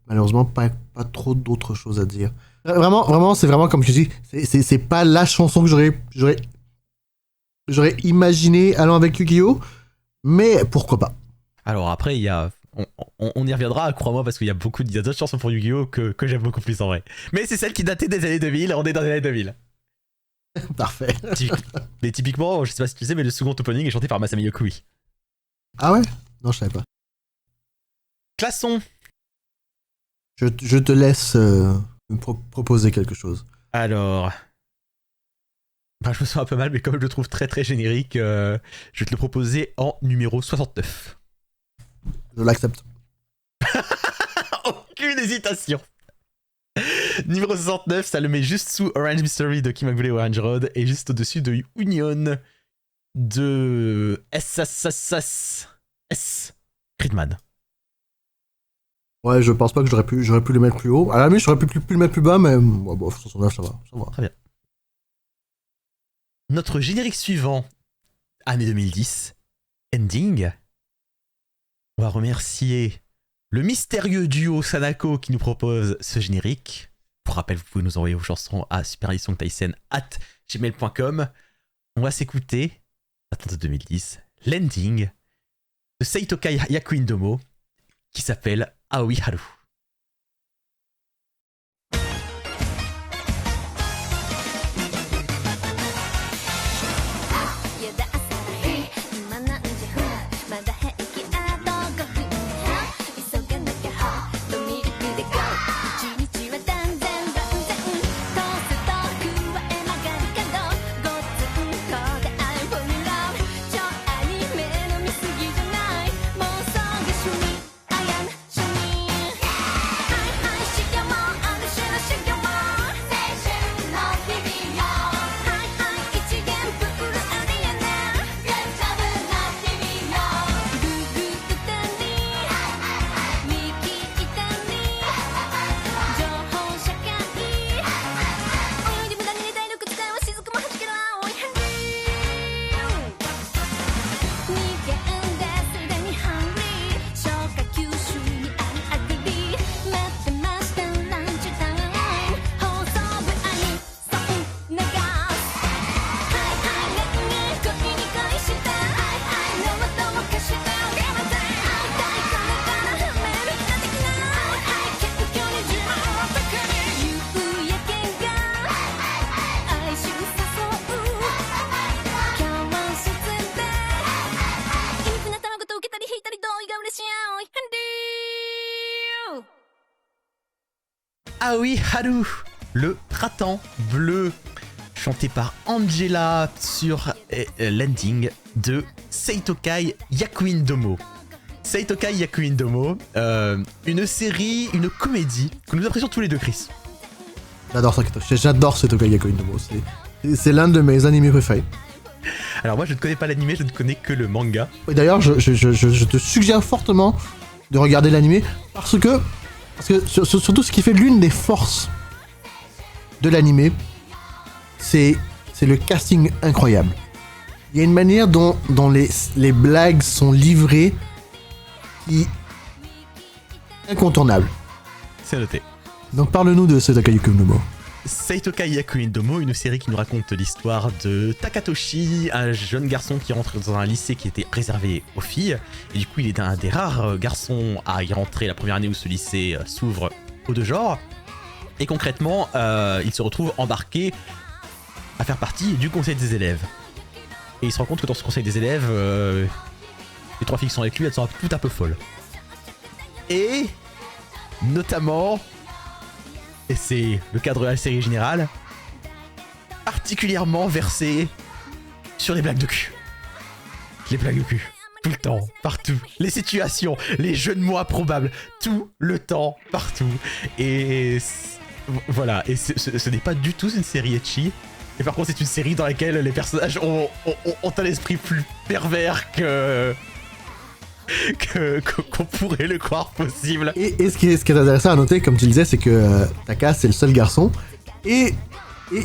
malheureusement, pas trop d'autres choses à dire. Vraiment, c'est vraiment comme je dis, c'est pas la chanson que j'aurais imaginé allant avec Yu-Gi-Oh! Mais pourquoi pas? Alors après, il y a... On y reviendra, crois-moi, parce qu'il y a d'autres chansons pour Yu-Gi-Oh! Que j'aime beaucoup plus en vrai. Mais c'est celle qui datait des années 2000, on est dans les années 2000. Parfait. Mais typiquement, je sais pas si tu sais, mais le second opening est chanté par Masami Yokoi. Ah ouais? Non, je savais pas. Classons. Je te laisse me proposer quelque chose. Alors... je me sens un peu mal, mais comme je le trouve très très générique, je vais te le proposer en numéro 69. Je l'accepte. Aucune hésitation. Numéro 69, ça le met juste sous Orange Mystery de Kimagure Orange Road et juste au-dessus de Union de S. Gridman. Ouais, je pense pas que j'aurais pu le mettre plus haut. À la limite, j'aurais pu le mettre plus bas, mais ouais, bon, 69, ça va. Très bien. Notre générique suivant, année 2010, Ending. On va remercier le mystérieux duo Sanako qui nous propose ce générique. Pour rappel, vous pouvez nous envoyer vos chansons à superedisongtaisen@gmail.com. On va s'écouter, attendez 2010, l'ending de Seitokai Yaku Indomo qui s'appelle Aoi Haru. 'Aoi Haru, le printemps bleu, chanté par Angela sur l'ending de Seitokai Yaku Indomo. Seitokai Yaku Indomo, une série, une comédie que nous apprécions tous les deux, Chris. J'adore Seitokai Yaku Indomo, c'est l'un de mes animés préférés. Alors moi je ne connais pas l'animé, je ne connais que le manga. D'ailleurs je te suggère fortement de regarder l'animé parce que surtout ce qui fait l'une des forces de l'animé, c'est le casting incroyable. Il y a une manière dont les blagues sont livrées qui est incontournable. C'est noté. Donc parle-nous de Seitokai Yaku Indomo. Seitokai Yakuindomo, une série qui nous raconte l'histoire de Takatoshi, un jeune garçon qui rentre dans un lycée qui était réservé aux filles. Et du coup, il est un des rares garçons à y rentrer la première année où ce lycée s'ouvre aux deux genres. Et concrètement, il se retrouve embarqué à faire partie du conseil des élèves. Et il se rend compte que dans ce conseil des élèves, les 3 filles qui sont avec lui, elles sont toutes un peu folles. Et notamment, et c'est le cadre de la série générale, particulièrement versé sur les blagues de cul. Les blagues de cul. Tout le temps, partout. Les situations, les jeux de mots improbables, tout le temps, partout. Et voilà, et ce n'est pas du tout une série ecchi. Et par contre, c'est une série dans laquelle les personnages ont un esprit plus pervers qu'on pourrait le croire possible. Et ce qui est intéressant à noter, comme tu le disais, c'est que Taka, c'est le seul garçon. Et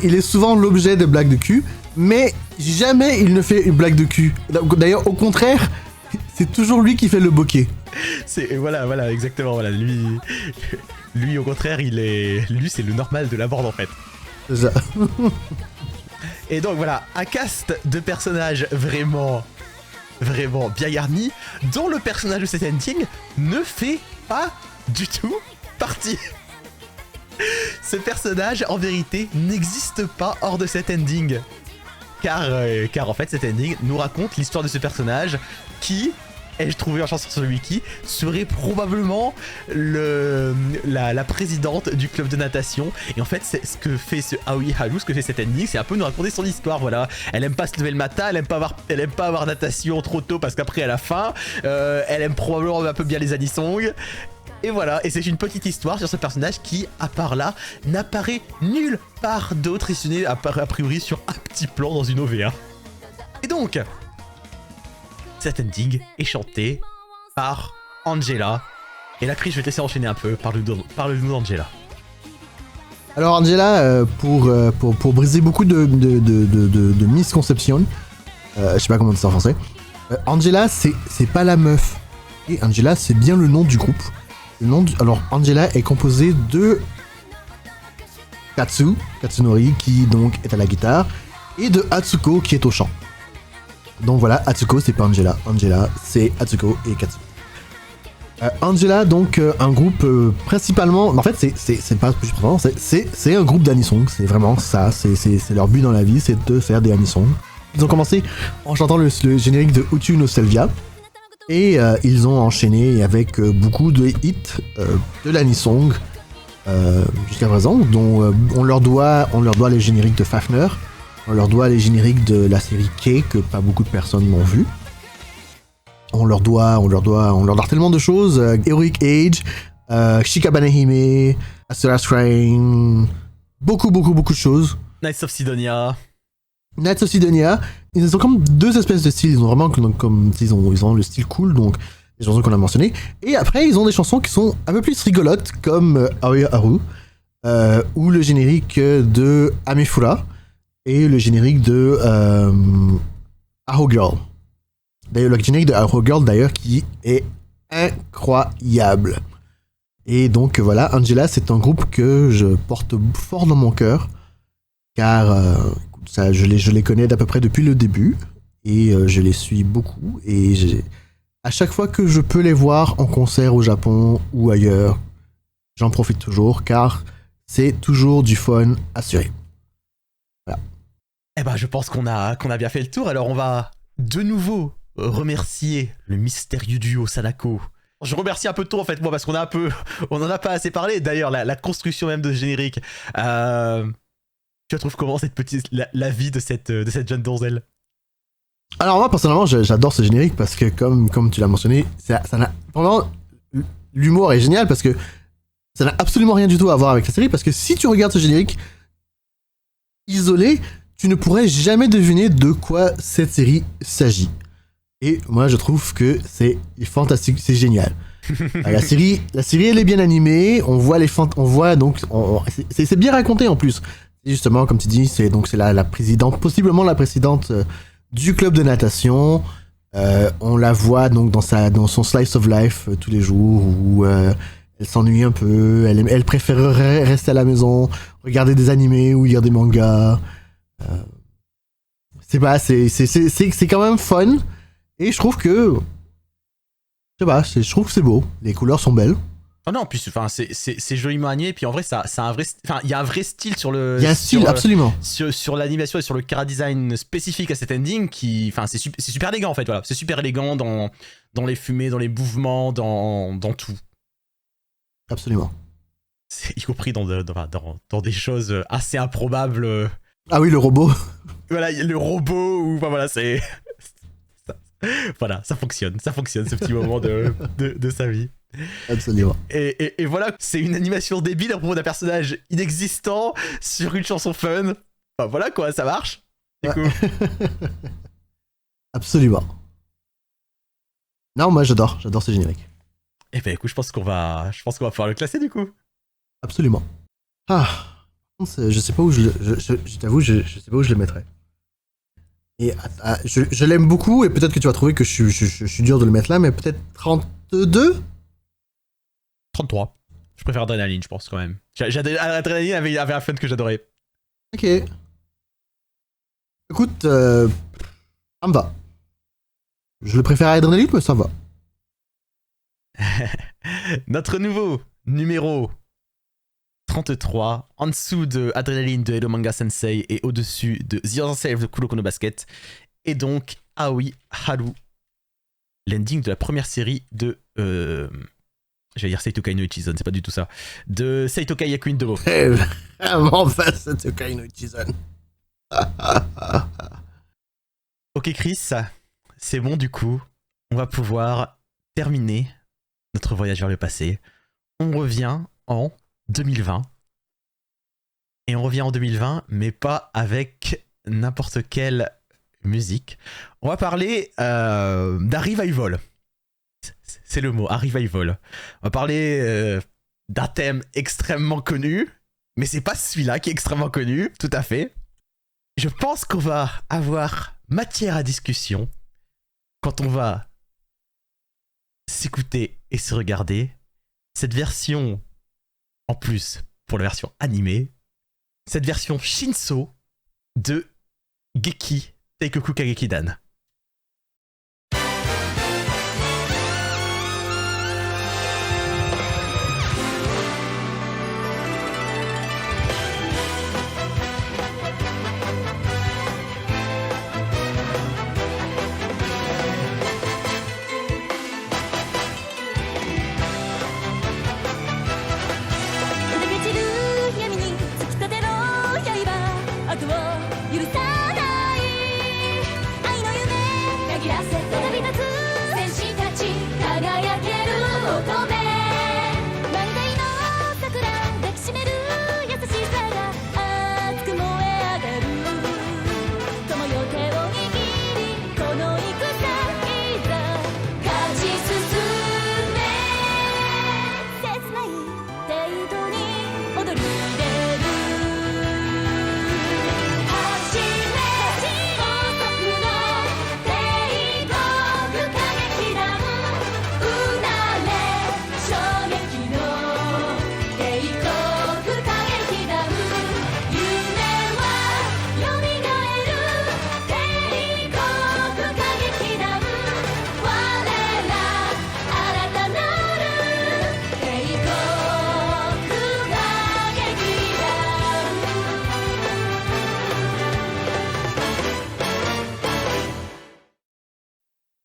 il est souvent l'objet de blagues de cul, mais jamais il ne fait une blague de cul. D'ailleurs, au contraire, c'est toujours lui qui fait le bokeh. Voilà, exactement. Voilà, lui, au contraire, lui, c'est le normal de la bande en fait. C'est ça. Et donc voilà, un cast de personnages vraiment bien garni, dont le personnage de cet ending ne fait pas du tout partie. Ce personnage, en vérité, n'existe pas hors de cet ending. Car en fait, cet ending nous raconte l'histoire de ce personnage qui, ai-je trouvé en chanson sur le wiki, serait probablement la présidente du club de natation. Et en fait, c'est ce que fait ce Aoi Haru, ce que fait cet ending, c'est un peu nous raconter son histoire, voilà. Elle aime pas se lever le matin, elle aime pas avoir natation trop tôt parce qu'après elle a faim, elle aime probablement un peu bien les anisong. Et voilà, et c'est une petite histoire sur ce personnage qui, à part là, n'apparaît nulle part d'autre, et ce n'est a priori sur un petit plan dans une OVA. Et donc, cet ending est chanté par Angela. Et là, Chris, je vais te laisser enchaîner un peu. Parle-nous d'Angela. Alors Angela, pour briser beaucoup de misconceptions, je sais pas comment dire ça en français, Angela, c'est pas la meuf. Et Angela, c'est bien le nom du groupe. Alors Angela est composée de Katsunori, qui donc est à la guitare, et de Atsuko, qui est au chant. Donc voilà, Atsuko, c'est pas Angela. Angela, c'est Atsuko et Katsu. Angela, donc un groupe principalement... En fait, c'est pas plus important, c'est un groupe d'anisong. C'est vraiment ça, c'est leur but dans la vie, c'est de faire des anisong. Ils ont commencé en chantant le générique de Uchu no Selvia. Et ils ont enchaîné avec beaucoup de hits de l'anisong jusqu'à présent, dont on leur doit les génériques de Fafner. On leur doit les génériques de la série K, que pas beaucoup de personnes n'ont vu. On leur doit tellement de choses. Heroic Age, Shikabane Hime, Asura's Crying, beaucoup de choses. Knights of Sidonia. Ils ont comme deux espèces de styles. Ils ont vraiment ils ont le style cool, donc les chansons qu'on a mentionnées. Et après, ils ont des chansons qui sont un peu plus rigolotes, comme Aoi Haru, ou le générique de Amefura, et le générique de Aho Girl. D'ailleurs, le générique de Aho Girl, d'ailleurs, qui est incroyable. Et donc voilà, Angela, c'est un groupe que je porte fort dans mon cœur, car ça, je les connais d'à peu près depuis le début, et je les suis beaucoup, et à chaque fois que je peux les voir en concert au Japon ou ailleurs, j'en profite toujours, car c'est toujours du fun assuré. Voilà. Eh ben, je pense qu'on a bien fait le tour, alors on va de nouveau remercier le mystérieux duo Sanako. Je remercie un peu tôt en fait, moi, parce qu'on en a pas assez parlé, d'ailleurs, la construction même de ce générique. Tu trouves comment la vie de cette jeune donzelle? Alors moi personnellement j'adore ce générique parce que comme tu l'as mentionné, ça n'a vraiment, l'humour est génial parce que ça n'a absolument rien du tout à voir avec la série, parce que si tu regardes ce générique isolé, tu ne pourrais jamais deviner de quoi cette série s'agit. Et moi je trouve que c'est fantastique, c'est génial. La série elle est bien animée, on voit c'est bien raconté en plus. Justement, comme tu dis, c'est la présidente, possiblement la présidente du club de natation. On la voit donc dans son slice of life tous les jours où elle s'ennuie un peu, elle préférerait rester à la maison. regarder des animés ou lire des mangas. C'est quand même fun. Et je trouve que... je trouve que c'est beau. Les couleurs sont belles. Oh non, puis enfin, c'est joliment animé, puis en vrai, ça a un vrai, il y a un vrai style sur le. Il y a un style, absolument. Sur l'animation et sur le chara design spécifique à cet ending qui, enfin, c'est super élégant en fait, voilà. C'est super élégant dans les fumées, dans les mouvements, dans tout. Absolument. Y compris dans des choses assez improbables. Ah oui, le robot. Voilà, le robot, ou enfin, voilà, c'est. Voilà, ça fonctionne ce petit moment de sa vie. Absolument. Et voilà, c'est une animation débile à propos d'un personnage inexistant sur une chanson fun. Enfin voilà quoi, ça marche. C'est cool. Absolument. Non, moi j'adore ce générique. Et ben écoute, je pense qu'on va pouvoir le classer du coup. Absolument. Je sais pas où je t'avoue, je sais pas où je le mettrais. Et je l'aime beaucoup, et peut-être que tu vas trouver que je suis dur de le mettre là, mais peut-être 32 33. Je préfère Adrenaline, je pense quand même. Adrenaline avait un fun que j'adorais. Ok. Écoute, ça me va. Je le préfère à Adrenaline, mais ça va. Notre nouveau numéro 33, en dessous de Adrenaline de Hello Manga Sensei et au-dessus de The Other Side of the Kuroko no Basket, et donc Aoi Haru, l'ending de la première série de... J'allais dire Seitokai no Ichizan, c'est pas du tout ça. De Seitokai Yakuin Domo. Vraiment pas Seitokai no Ichizan. Ok Chris, c'est bon du coup. On va pouvoir terminer notre voyage vers le passé. On revient en 2020. Et on revient en 2020, mais pas avec n'importe quelle musique. On va parler d'un revival. C'est le mot, un revival. On va parler d'un thème extrêmement connu, mais c'est pas celui-là qui est extrêmement connu, tout à fait. Je pense qu'on va avoir matière à discussion quand on va s'écouter et se regarder cette version, en plus pour la version animée, cette version Shinso de Geki Teikoku Kagekidan.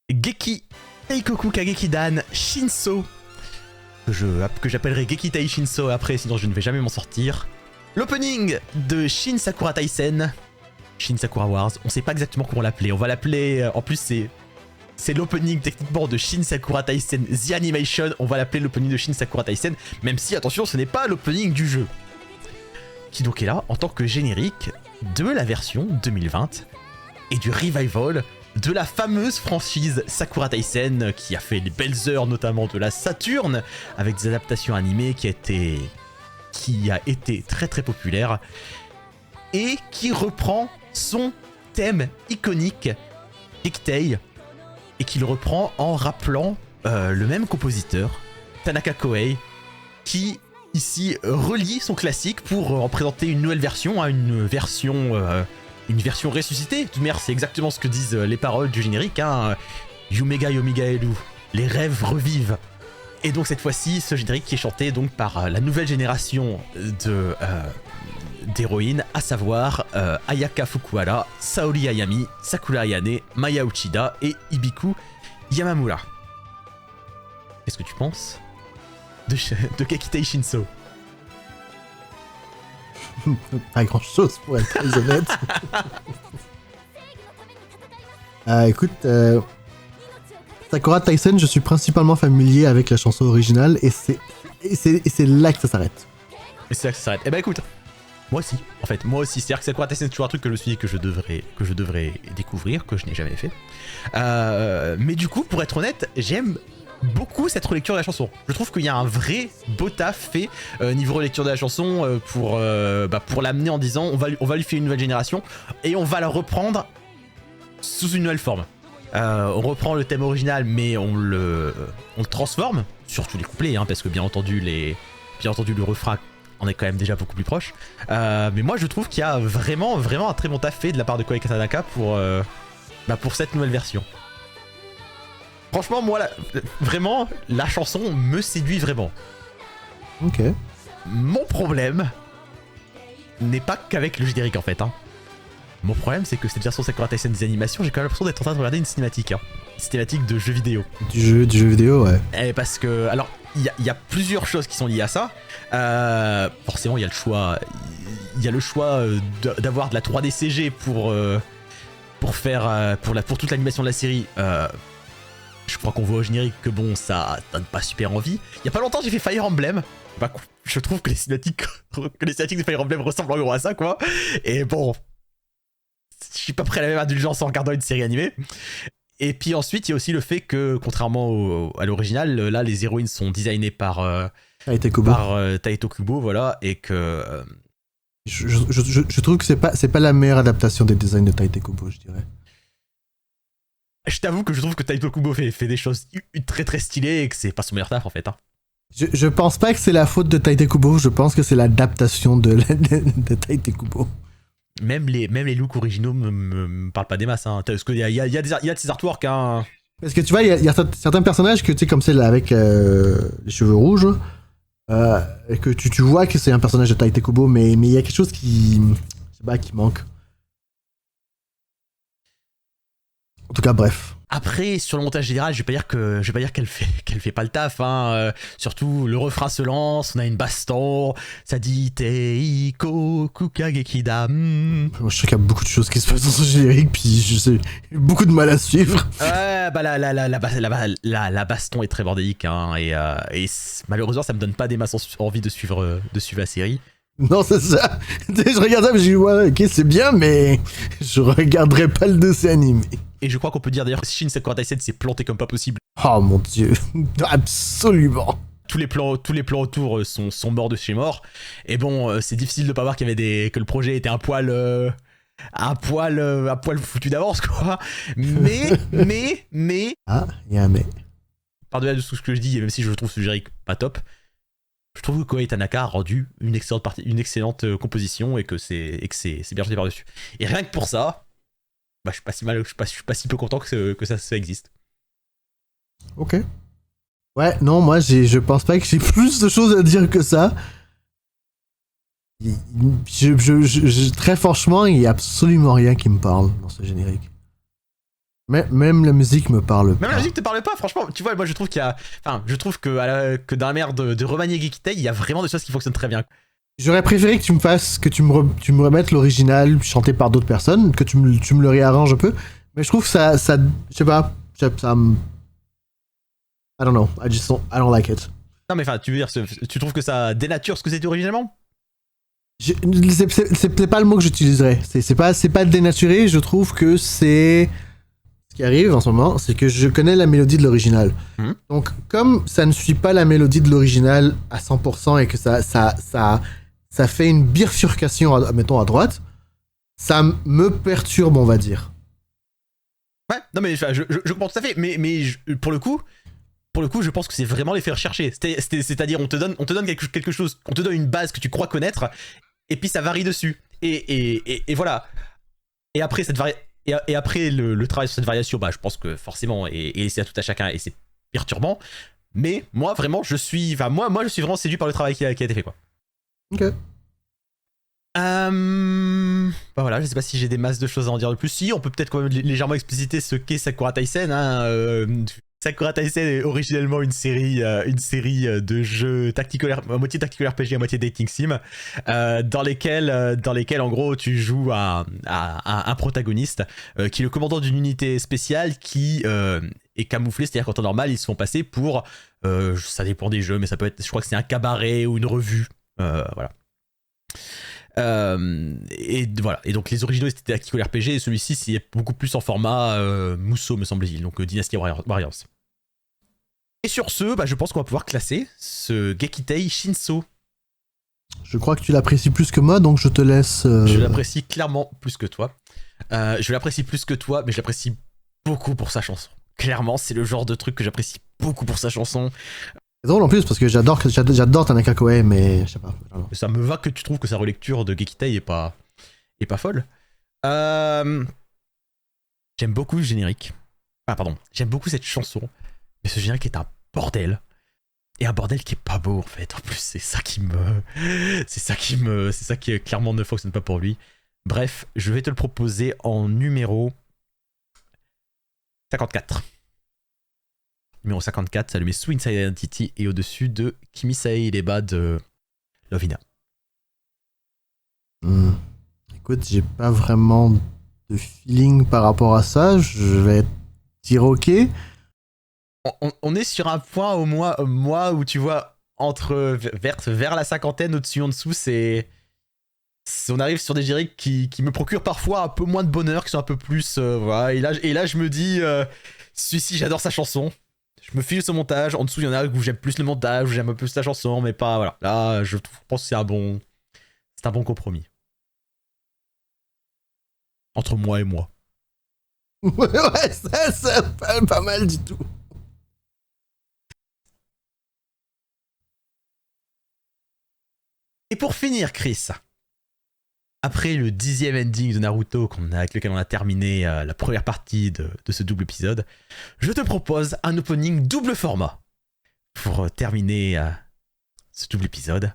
Geki Teikoku Kagekidan Shinso, que j'appellerai Geki Tai Shinso après, sinon je ne vais jamais m'en sortir. L'opening de Shin Sakura Taisen, Shin Sakura Wars, on sait pas exactement comment l'appeler, on va l'appeler, en plus c'est l'opening techniquement de Shin Sakura Taisen The Animation, on va l'appeler l'opening de Shin Sakura Taisen, même si attention ce n'est pas l'opening du jeu. Qui donc est là en tant que générique de la version 2020 et du revival de la fameuse franchise Sakura Taisen qui a fait les belles heures notamment de la Saturn avec des adaptations animées qui a été très très populaire et qui reprend son thème iconique Gekitei et qui le reprend en rappelant le même compositeur Tanaka Koei qui ici relie son classique pour en présenter une nouvelle version, hein, une version ressuscitée. De toute manière, c'est exactement ce que disent les paroles du générique, hein. Yumega Yomiga Elu, les rêves revivent. Et donc cette fois-ci, ce générique qui est chanté donc par la nouvelle génération d'héroïnes, à savoir Ayaka Fukuhara, Saori Ayami, Sakura Ayane, Maya Uchida et Ibiku Yamamura. Qu'est-ce que tu penses de Kekitei Shinso? Pas grand chose pour être très honnête. Écoute, Sakura Taisen, je suis principalement familier avec la chanson originale et c'est là que ça s'arrête. Et c'est là que ça s'arrête. Eh ben écoute, moi aussi, en fait, moi aussi. C'est-à-dire que Sakura Taisen, c'est toujours un truc que je suis que je devrais découvrir, que je n'ai jamais fait. Mais du coup, pour être honnête, j'aime beaucoup cette relecture de la chanson. Je trouve qu'il y a un vrai beau taf fait niveau relecture de la chanson pour l'amener en disant on va lui faire une nouvelle génération et on va la reprendre sous une nouvelle forme. On reprend le thème original mais on le transforme, surtout les couplets, hein, parce que bien entendu le refrain en est quand même déjà beaucoup plus proche. Mais moi je trouve qu'il y a vraiment un très bon taf fait de la part de Koei Katanaka pour cette nouvelle version. Franchement, moi, vraiment, la chanson me séduit vraiment. Ok. Mon problème n'est pas qu'avec le générique, en fait. Hein. Mon problème, c'est que cette version Sakura Taisen des animations, j'ai quand même l'impression d'être en train de regarder une cinématique. Hein. Une cinématique de jeu vidéo. Du jeu vidéo, ouais. Et parce que, alors, il y a plusieurs choses qui sont liées à ça. Forcément, il y a le choix. Il y a le choix d'avoir de la 3D CG pour toute l'animation de la série. Je crois qu'on voit au générique que bon, ça donne pas super envie. Il y a pas longtemps, j'ai fait Fire Emblem. Bah, je trouve que les cinématiques de Fire Emblem ressemblent en gros à ça, quoi. Et bon, je suis pas prêt à la même indulgence en regardant une série animée. Et puis ensuite, il y a aussi le fait que, contrairement à l'original, là, les héroïnes sont designées par Taito Kubo, voilà, et que... Je trouve que c'est pas la meilleure adaptation des designs de Taito Kubo, je dirais. Je t'avoue que je trouve que Taito Kubo fait des choses très très stylées et que c'est pas son meilleur taf en fait. Hein. Je pense pas que c'est la faute de Taito Kubo, je pense que c'est l'adaptation de Taito Kubo. Même les looks originaux me parlent pas des masses. Hein, parce qu'il y a de ces artworks. Hein. Parce que tu vois, il y a certains personnages que tu sais, comme celle avec les cheveux rouges, et que tu vois que c'est un personnage de Taito Kubo, mais il y a quelque chose qui manque. En tout cas, bref. Après, sur le montage général, je vais pas dire qu'elle fait pas le taf. Hein. Surtout, le refrain se lance, on a une baston, ça dit Teiko Kukagekida. Moi, je sais qu'il y a beaucoup de choses qui se passent dans ce générique, puis j'ai beaucoup de mal à suivre. Bah la baston est très bordélique, hein, et malheureusement, ça me donne pas des masses envie de suivre la série. Non, c'est ça. Je regarde ça, mais je dis ouais, ok, c'est bien, mais je regarderai pas le dessin animé. Et je crois qu'on peut dire d'ailleurs que Shin Sakura Taisen s'est planté comme pas possible. Oh mon dieu, absolument. Tous les plans autour sont morts de chez mort. Et bon, c'est difficile de pas voir qu'il y avait que le projet était un poil foutu d'avance, quoi. Mais. Ah, il y a un mais. Par-delà de tout ce que je dis, et même si je trouve ce générique pas top, je trouve que Koei Tanaka a rendu une excellente composition et que c'est bien jeté par-dessus. Et rien que pour ça, bah, je suis pas si peu content que ça existe. Ok. Ouais, non, moi je pense pas que j'ai plus de choses à dire que ça. Très franchement, il y a absolument rien qui me parle dans ce générique. Même la musique me parle pas. Même la musique te parle pas, franchement. Tu vois, moi je trouve que dans la mer de remanier Gekitei, il y a vraiment des choses qui fonctionnent très bien. J'aurais préféré que tu me remettes l'original chanté par d'autres personnes, que tu me le réarranges un peu. Mais je trouve que ça je sais pas, ça me... I don't know, I don't like it. Non mais enfin, tu veux dire, tu trouves que ça dénature ce que c'était originalement ? C'est pas le mot que j'utiliserais. C'est pas dénaturé, je trouve que c'est... Ce qui arrive en ce moment, c'est que je connais la mélodie de l'original. Donc, comme ça ne suit pas la mélodie de l'original à 100% et que ça fait une bifurcation, mettons, à droite, ça me perturbe, on va dire. Ouais, non mais je comprends tout à fait, mais pour le coup, pour le coup, je pense que c'est vraiment les faire chercher. C'est-à-dire, on te donne quelque chose, on te donne une base que tu crois connaître, et puis ça varie dessus. Et voilà. Et après, le travail sur cette variation, bah, je pense que forcément, et c'est à tout à chacun, et c'est perturbant. Mais moi, vraiment, je suis vraiment séduit par le travail qui a été fait, quoi. Ok. Bah voilà, je sais pas si j'ai des masses de choses à en dire de plus. Si, on peut peut-être quand même légèrement expliciter ce qu'est Sakura Taisen. Sakura Taisen est originellement une série de jeux à moitié tactical RPG, à moitié dating sim, dans lesquels en gros tu joues à un protagoniste qui est le commandant d'une unité spéciale qui est camouflé, c'est-à-dire qu'en temps normal ils se font passer pour, ça dépend des jeux, mais ça peut être, je crois que c'est un cabaret ou une revue, voilà. Et voilà, et donc les originaux c'était tactical RPG et celui-ci c'est beaucoup plus en format Musou, me semble-t-il, donc Dynasty Warriors. Et sur ce, bah, je pense qu'on va pouvoir classer ce Gekitei Shinso. Je crois que tu l'apprécies plus que moi, donc je te laisse. Je l'apprécie clairement plus que toi. Je l'apprécie plus que toi, mais je l'apprécie beaucoup pour sa chanson. Clairement, c'est le genre de truc que j'apprécie beaucoup pour sa chanson. C'est drôle en plus parce que j'adore Tanaka Koei, mais je sais pas. Alors. Ça me va que tu trouves que sa relecture de Gekitei est pas folle. J'aime beaucoup le générique. Ah pardon, j'aime beaucoup cette chanson, mais ce générique est un bordel. Et un bordel qui est pas beau en fait. En plus, c'est ça qui clairement ne fonctionne pas pour lui. Bref, je vais te le proposer en numéro 54. Numéro 54, ça lui met sous Inside Identity et au-dessus de Kimisei Ileba de Lovina. Écoute, j'ai pas vraiment de feeling par rapport à ça. Je vais dire ok. On est sur un point au moins où tu vois entre vers la cinquantaine, au-dessus, en dessous, on arrive sur des génériques qui me procurent parfois un peu moins de bonheur, qui sont un peu plus voilà. Et là je me dis celui-ci j'adore sa chanson. Je me file ce montage, en dessous il y en a où j'aime plus le montage, où j'aime un peu plus la chanson, mais pas voilà. Là je pense que c'est un bon compromis. Entre moi et moi. Ouais, ça pas mal du tout. Et pour finir, Chris, après le 10e ending de Naruto avec lequel on a terminé la première partie de ce double épisode, je te propose un opening double format pour terminer ce double épisode.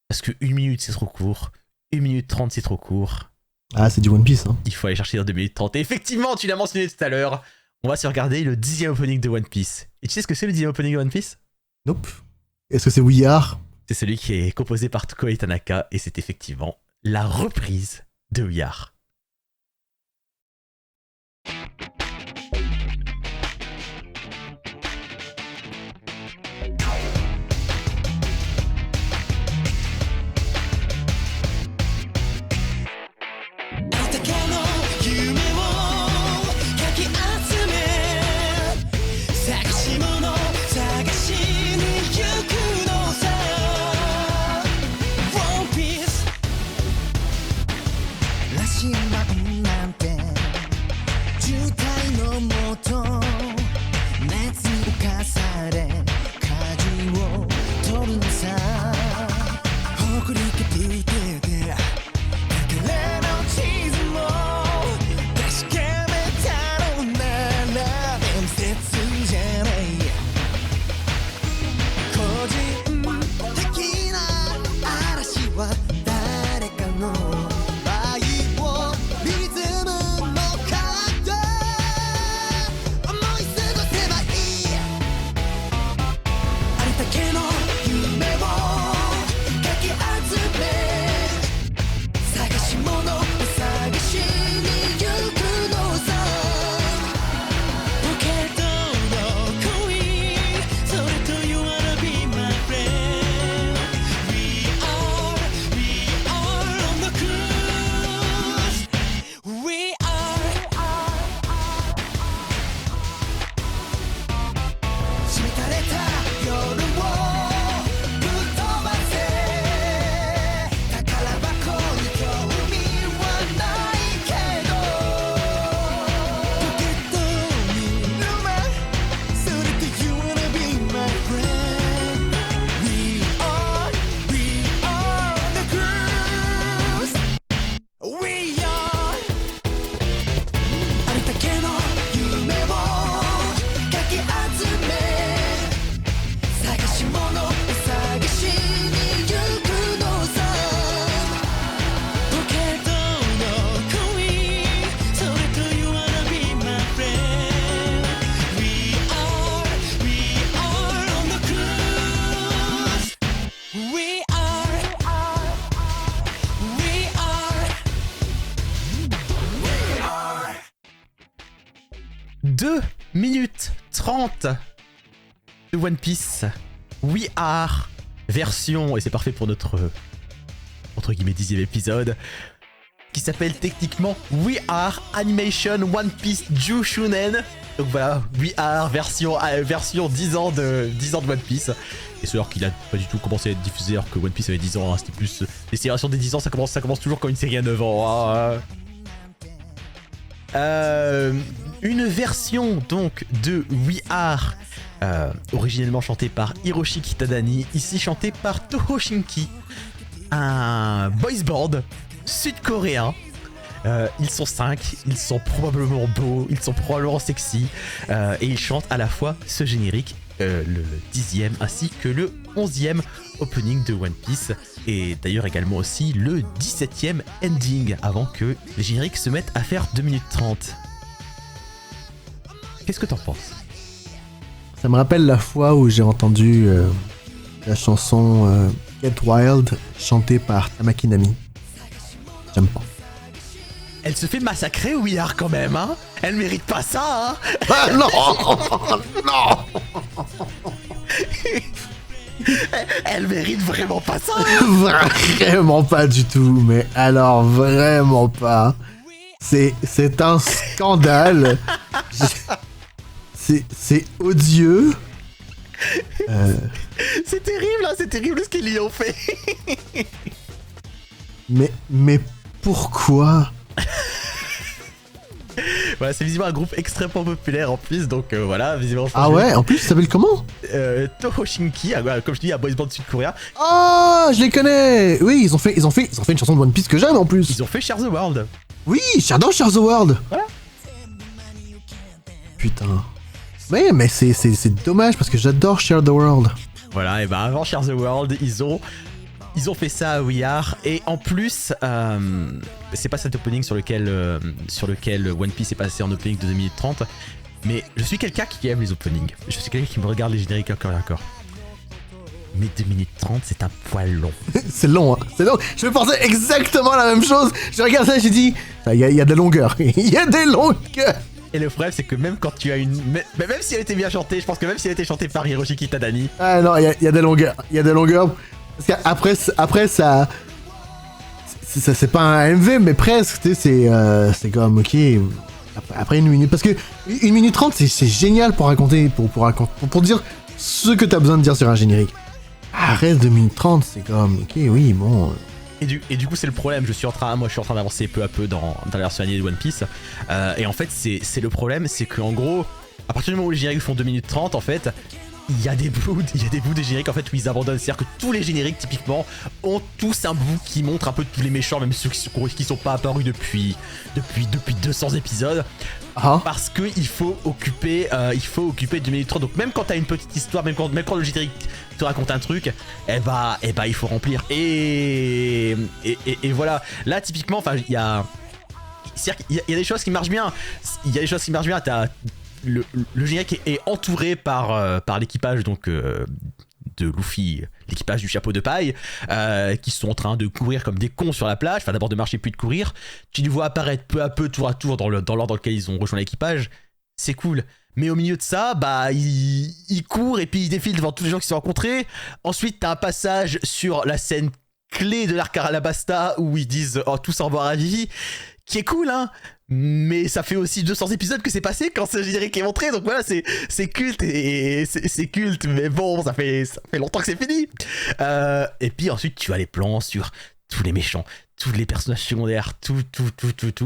Parce que 1 minute c'est trop court, 1 minute 30 c'est trop court. Ah, c'est du One Piece, hein. Il faut aller chercher dans 2 minutes 30. Et effectivement, tu l'as mentionné tout à l'heure, on va se regarder le 10e opening de One Piece. Et tu sais ce que c'est le 10e opening de One Piece ? Nope. Est-ce que c'est We Are ? C'est celui qui est composé par Koei Tanaka et c'est effectivement la reprise de We Are. 2 minutes 30 de One Piece. We Are version, et c'est parfait pour notre entre guillemets 10e épisode, qui s'appelle techniquement We Are Animation One Piece Jushunen. Donc voilà, We Are version 10 ans de One Piece. Et c'est alors qu'il a pas du tout commencé à être diffusé alors que One Piece avait 10 ans, hein, c'était plus... les célébrations des 10 ans, ça commence toujours comme une série à 9 ans. Hein. Une version donc de We Are, originellement chantée par Hiroshi Kitadani, ici chantée par Toho Shinki, un boys band sud-coréen. Ils sont 5, ils sont probablement beaux, ils sont probablement sexy, et ils chantent à la fois ce générique, le 10e ainsi que le 11e opening de One Piece, et d'ailleurs également aussi le 17e ending, avant que les génériques se mettent à faire 2 minutes 30. Qu'est-ce que t'en penses? Ça me rappelle la fois où j'ai entendu la chanson Get Wild chantée par Tamaki Nami. J'aime pas. Elle se fait massacrer We Are quand même, hein? Elle mérite pas ça, hein? Ah non. Non. Elle mérite vraiment pas ça! Vraiment pas du tout, mais alors vraiment pas. C'est un scandale. C'est odieux. C'est terrible, hein, c'est terrible ce qu'ils y ont fait. Mais pourquoi? Voilà, c'est visiblement un groupe extrêmement populaire en plus, donc voilà, visiblement. Ah ouais, en plus, ça s'appelle comment? Toho Shinki, comme je dis, un boys band sud-coréen. Ah, je les connais. Oui, ils ont fait une chanson de One Piece que j'aime en plus. Ils ont fait Share the World. Oui, j'adore Share the World. Voilà. Putain. Ouais, mais c'est dommage parce que j'adore Share the World. Voilà, et bah avant Share the World, ils ont fait ça à We Are, et en plus, c'est pas cet opening sur lequel One Piece est passé en opening de 2 minutes 30, mais je suis quelqu'un qui aime les openings. Je suis quelqu'un qui me regarde les génériques encore et encore. Mais 2 minutes 30, c'est un poil long. C'est long, hein. C'est long. Je me pensais exactement la même chose. Je regarde ça et j'ai dit, il y a des longueurs. Il y a des longueurs. Et le problème, c'est que même quand tu as une... Même si elle était bien chantée, je pense que même si elle était chantée par Hiroshi Kitadani... Ah non, il y a des longueurs. Il y a des longueurs. Parce qu'après ça... C'est pas un MV, mais presque, tu sais, c'est comme, ok... Après 1 minute... Parce que 1 minute 30, c'est génial pour raconter... Pour dire ce que t'as besoin de dire sur un générique. Arrête 2 minutes 30, c'est comme, ok, oui, bon... Et du coup, c'est le problème. Moi, je suis en train d'avancer peu à peu dans la version animée de One Piece. Et en fait, c'est le problème, c'est qu'en gros, à partir du moment où les génériques font 2 minutes 30, en fait, il y a des bouts des génériques en fait où ils abandonnent. C'est-à-dire que tous les génériques, typiquement, ont tous un bout qui montre un peu tous les méchants, même ceux qui sont pas apparus depuis 200 épisodes. Ah. Parce que il faut occuper 2 minutes 30. Donc même quand t'as une petite histoire, même quand le générique te raconte un truc, eh bah il faut remplir. Et voilà. Là typiquement, enfin il y a des choses qui marchent bien. T'as le générique est entouré par l'équipage donc de Luffy, l'équipage du chapeau de paille, qui sont en train de courir comme des cons sur la plage, enfin d'abord de marcher puis de courir. Tu les vois apparaître peu à peu, tour à tour, dans l'ordre dans lequel ils ont rejoint l'équipage. C'est cool. Mais au milieu de ça, bah, ils courent et puis ils défilent devant tous les gens qui se sont rencontrés. Ensuite, t'as un passage sur la scène clé de l'arc Alabasta où ils disent « Oh, tous au revoir à Vivi », qui est cool, hein. Mais ça fait aussi 200 épisodes que c'est passé quand ce générique est montré, donc voilà, c'est culte et c'est culte, mais bon, ça fait longtemps que c'est fini. Et puis ensuite, tu as les plans sur tous les méchants, tous les personnages secondaires, tout,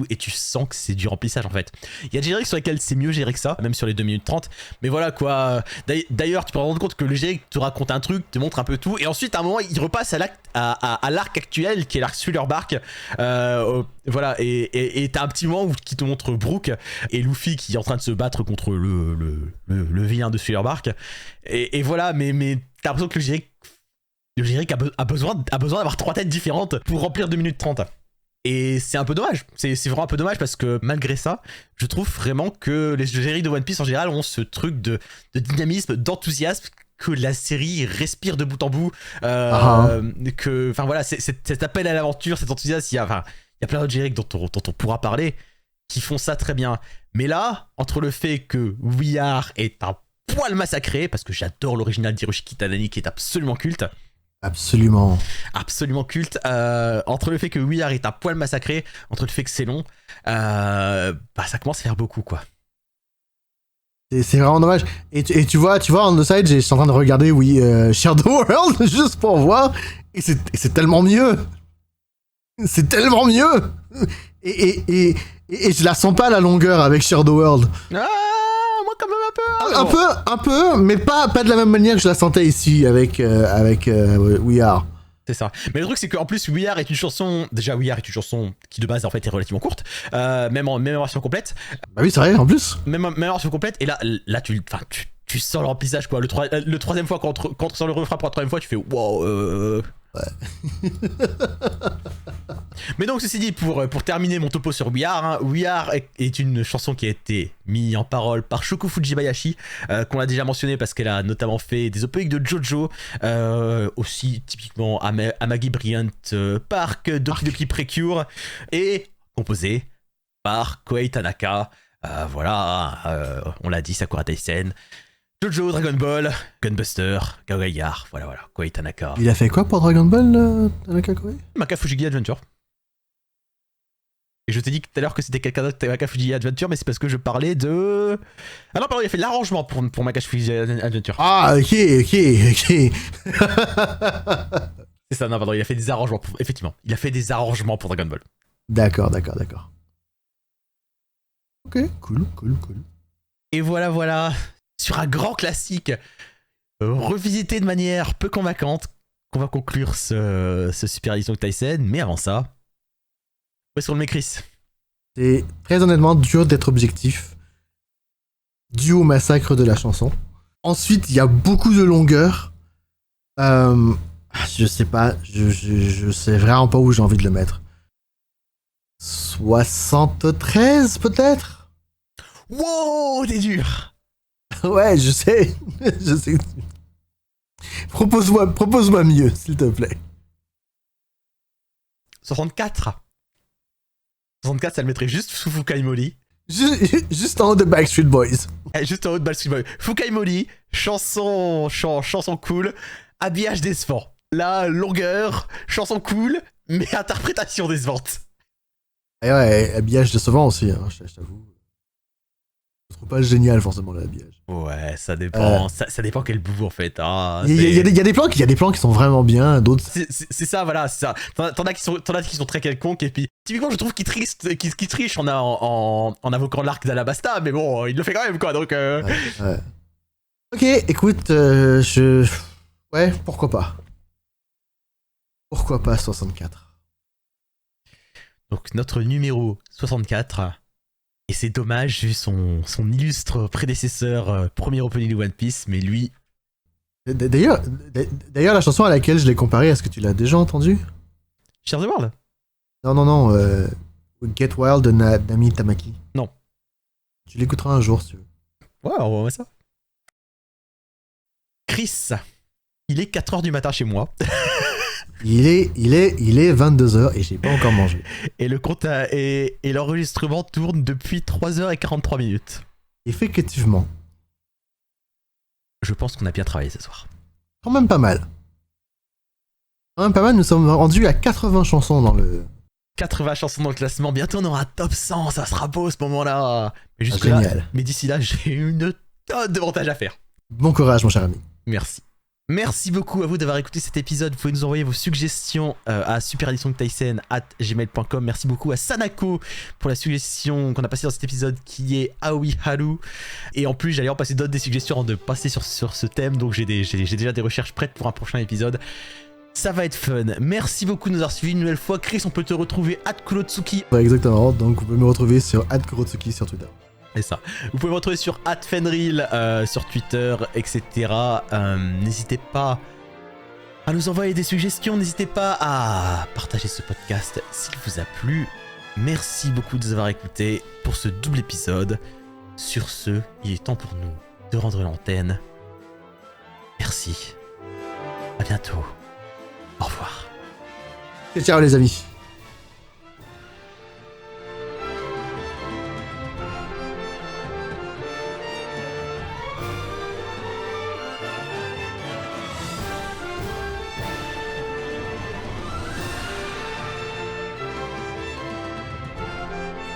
et tu sens que c'est du remplissage en fait. Il y a des génériques sur lesquels c'est mieux géré que ça, même sur les 2 minutes 30, mais voilà quoi. D'ailleurs, tu peux te rendre compte que le générique te raconte un truc, te montre un peu tout, et ensuite à un moment, il repasse à l'arc actuel, qui est l'arc Thriller Bark. Voilà, et t'as un petit moment qui te montre Brook et Luffy qui est en train de se battre contre le vilain de Thriller Bark. Et voilà, mais t'as l'impression que le générique a besoin d'avoir 3 têtes différentes pour remplir 2 minutes 30. Et c'est un peu dommage. C'est vraiment un peu dommage parce que malgré ça, je trouve vraiment que les génériques de One Piece en général ont ce truc de dynamisme, d'enthousiasme que la série respire de bout en bout. Enfin voilà, cet appel à l'aventure, cet enthousiasme, il y a plein d'autres génériques dont on pourra parler qui font ça très bien. Mais là, entre le fait que We Are est un poil massacré, parce que j'adore l'original d'Hiroshi Kitanani qui est absolument culte, Absolument. absolument culte, entre le fait que We Are est un poil massacré, entre le fait que c'est long, ça commence à faire beaucoup, quoi. C'est vraiment dommage. Et tu vois, on the side, je suis en train de regarder, Shadow World, juste pour voir, et c'est tellement mieux. C'est tellement mieux. Et je la sens pas la longueur avec Shadow World. Ah, moi quand même Un peu, mais pas de la même manière que je la sentais ici avec We Are. C'est ça. Mais le truc, c'est qu'en plus, We Are est une chanson. Déjà, We Are est une chanson qui de base en fait est relativement courte, même en version complète. Bah oui, c'est vrai, en plus. Même en version complète. Et là tu sens le remplissage, quoi. Le troisième fois, quand tu sens le refrain pour la troisième fois, tu fais wow. Ouais. Mais donc, ceci dit, pour terminer mon topo sur We Are, hein, We Are est une chanson qui a été mise en parole par Shoko Fujibayashi, qu'on a déjà mentionné parce qu'elle a notamment fait des OPX de JoJo, aussi typiquement Amagi Brilliant Park, Doki Doki Precure, et composée par Kohei Tanaka. On l'a dit, Sakura Taisen, JoJo, Dragon Ball, Gunbuster, Kawaii-Yar, voilà, Kohei Tanaka. Il a fait quoi pour Dragon Ball, Tanaka Kohei? Maka Fujigi Adventure. Et je t'ai dit tout à l'heure que c'était quelqu'un d'autre que Maka Fujigi Adventure, mais c'est parce que je parlais de... Ah non, pardon, il a fait l'arrangement pour Maka Fujigi Adventure. Ah, ok. C'est ça, non, pardon, il a fait des arrangements, effectivement. Il a fait des arrangements pour Dragon Ball. D'accord. Ok, cool. Et voilà, sur un grand classique, revisité de manière peu convaincante, qu'on va conclure ce Super Edition Taisen. Mais avant ça, où est-ce qu'on le met, Chris? C'est très honnêtement dur d'être objectif, dû au massacre de la chanson. Ensuite, il y a beaucoup de longueur. Je sais pas, je sais vraiment pas où j'ai envie de le mettre. 73 peut-être? Wow, t'es dur. Ouais, je sais. Propose-moi mieux, s'il te plaît. 64. 64, ça le mettrait juste sous Fukai Mori. Juste en haut de Backstreet Boys. Juste en haut de Backstreet Boys. Fukai Mori, chanson cool, habillage décevant. Là, longueur, chanson cool, mais interprétation décevante. Et ouais, habillage décevant aussi, hein, je t'avoue. Je trouve pas génial forcément l'habillage. Ouais, ça dépend. Ça dépend quel bout en fait. Il y a des plans qui sont vraiment bien, d'autres. C'est ça, voilà, c'est ça. T'en as qui sont très quelconques, et puis typiquement je trouve qu'il triche en invoquant l'arc d'Alabasta, mais bon, il le fait quand même, quoi, donc. Ouais. Ok, écoute, ouais, pourquoi pas. Pourquoi pas 64. Donc notre numéro 64. Et c'est dommage vu son illustre prédécesseur, premier opening de One Piece, mais lui... D'ailleurs, la chanson à laquelle je l'ai comparée, est-ce que tu l'as déjà entendue? Share the World? Non, Get Wild de Nami Tamaki. Non. Tu l'écouteras un jour si tu veux. Ouais, on voit ça. Chris, il est 4h du matin chez moi. Il est 22h et j'ai pas encore mangé. Et et l'enregistrement tourne depuis 3h43. Effectivement. Je pense qu'on a bien travaillé ce soir. Quand même pas mal. Nous sommes rendus à 80 chansons dans le... 80 chansons dans le classement, bientôt on aura un top 100, ça sera beau ce moment-là. Mais génial. Mais d'ici là, j'ai une tonne de montage à faire. Bon courage mon cher ami. Merci. Merci beaucoup à vous d'avoir écouté cet épisode. Vous pouvez nous envoyer vos suggestions à supereditiontaisen@gmail.com. Merci beaucoup à Sanako pour la suggestion qu'on a passée dans cet épisode qui est Aoi Haru. Et en plus, j'allais en passer d'autres des suggestions avant de passer sur ce thème. Donc j'ai déjà des recherches prêtes pour un prochain épisode. Ça va être fun. Merci beaucoup de nous avoir suivis une nouvelle fois. Chris, on peut te retrouver @Kurotsuki. Ouais, exactement. Donc vous pouvez me retrouver sur @Kurotsuki sur Twitter. C'est ça. Vous pouvez me retrouver sur @Fenril sur Twitter, etc. N'hésitez pas à nous envoyer des suggestions. N'hésitez pas à partager ce podcast s'il vous a plu. Merci beaucoup de nous avoir écoutés pour ce double épisode. Sur ce, il est temps pour nous de rendre l'antenne. Merci. À bientôt. Au revoir. Et ciao les amis.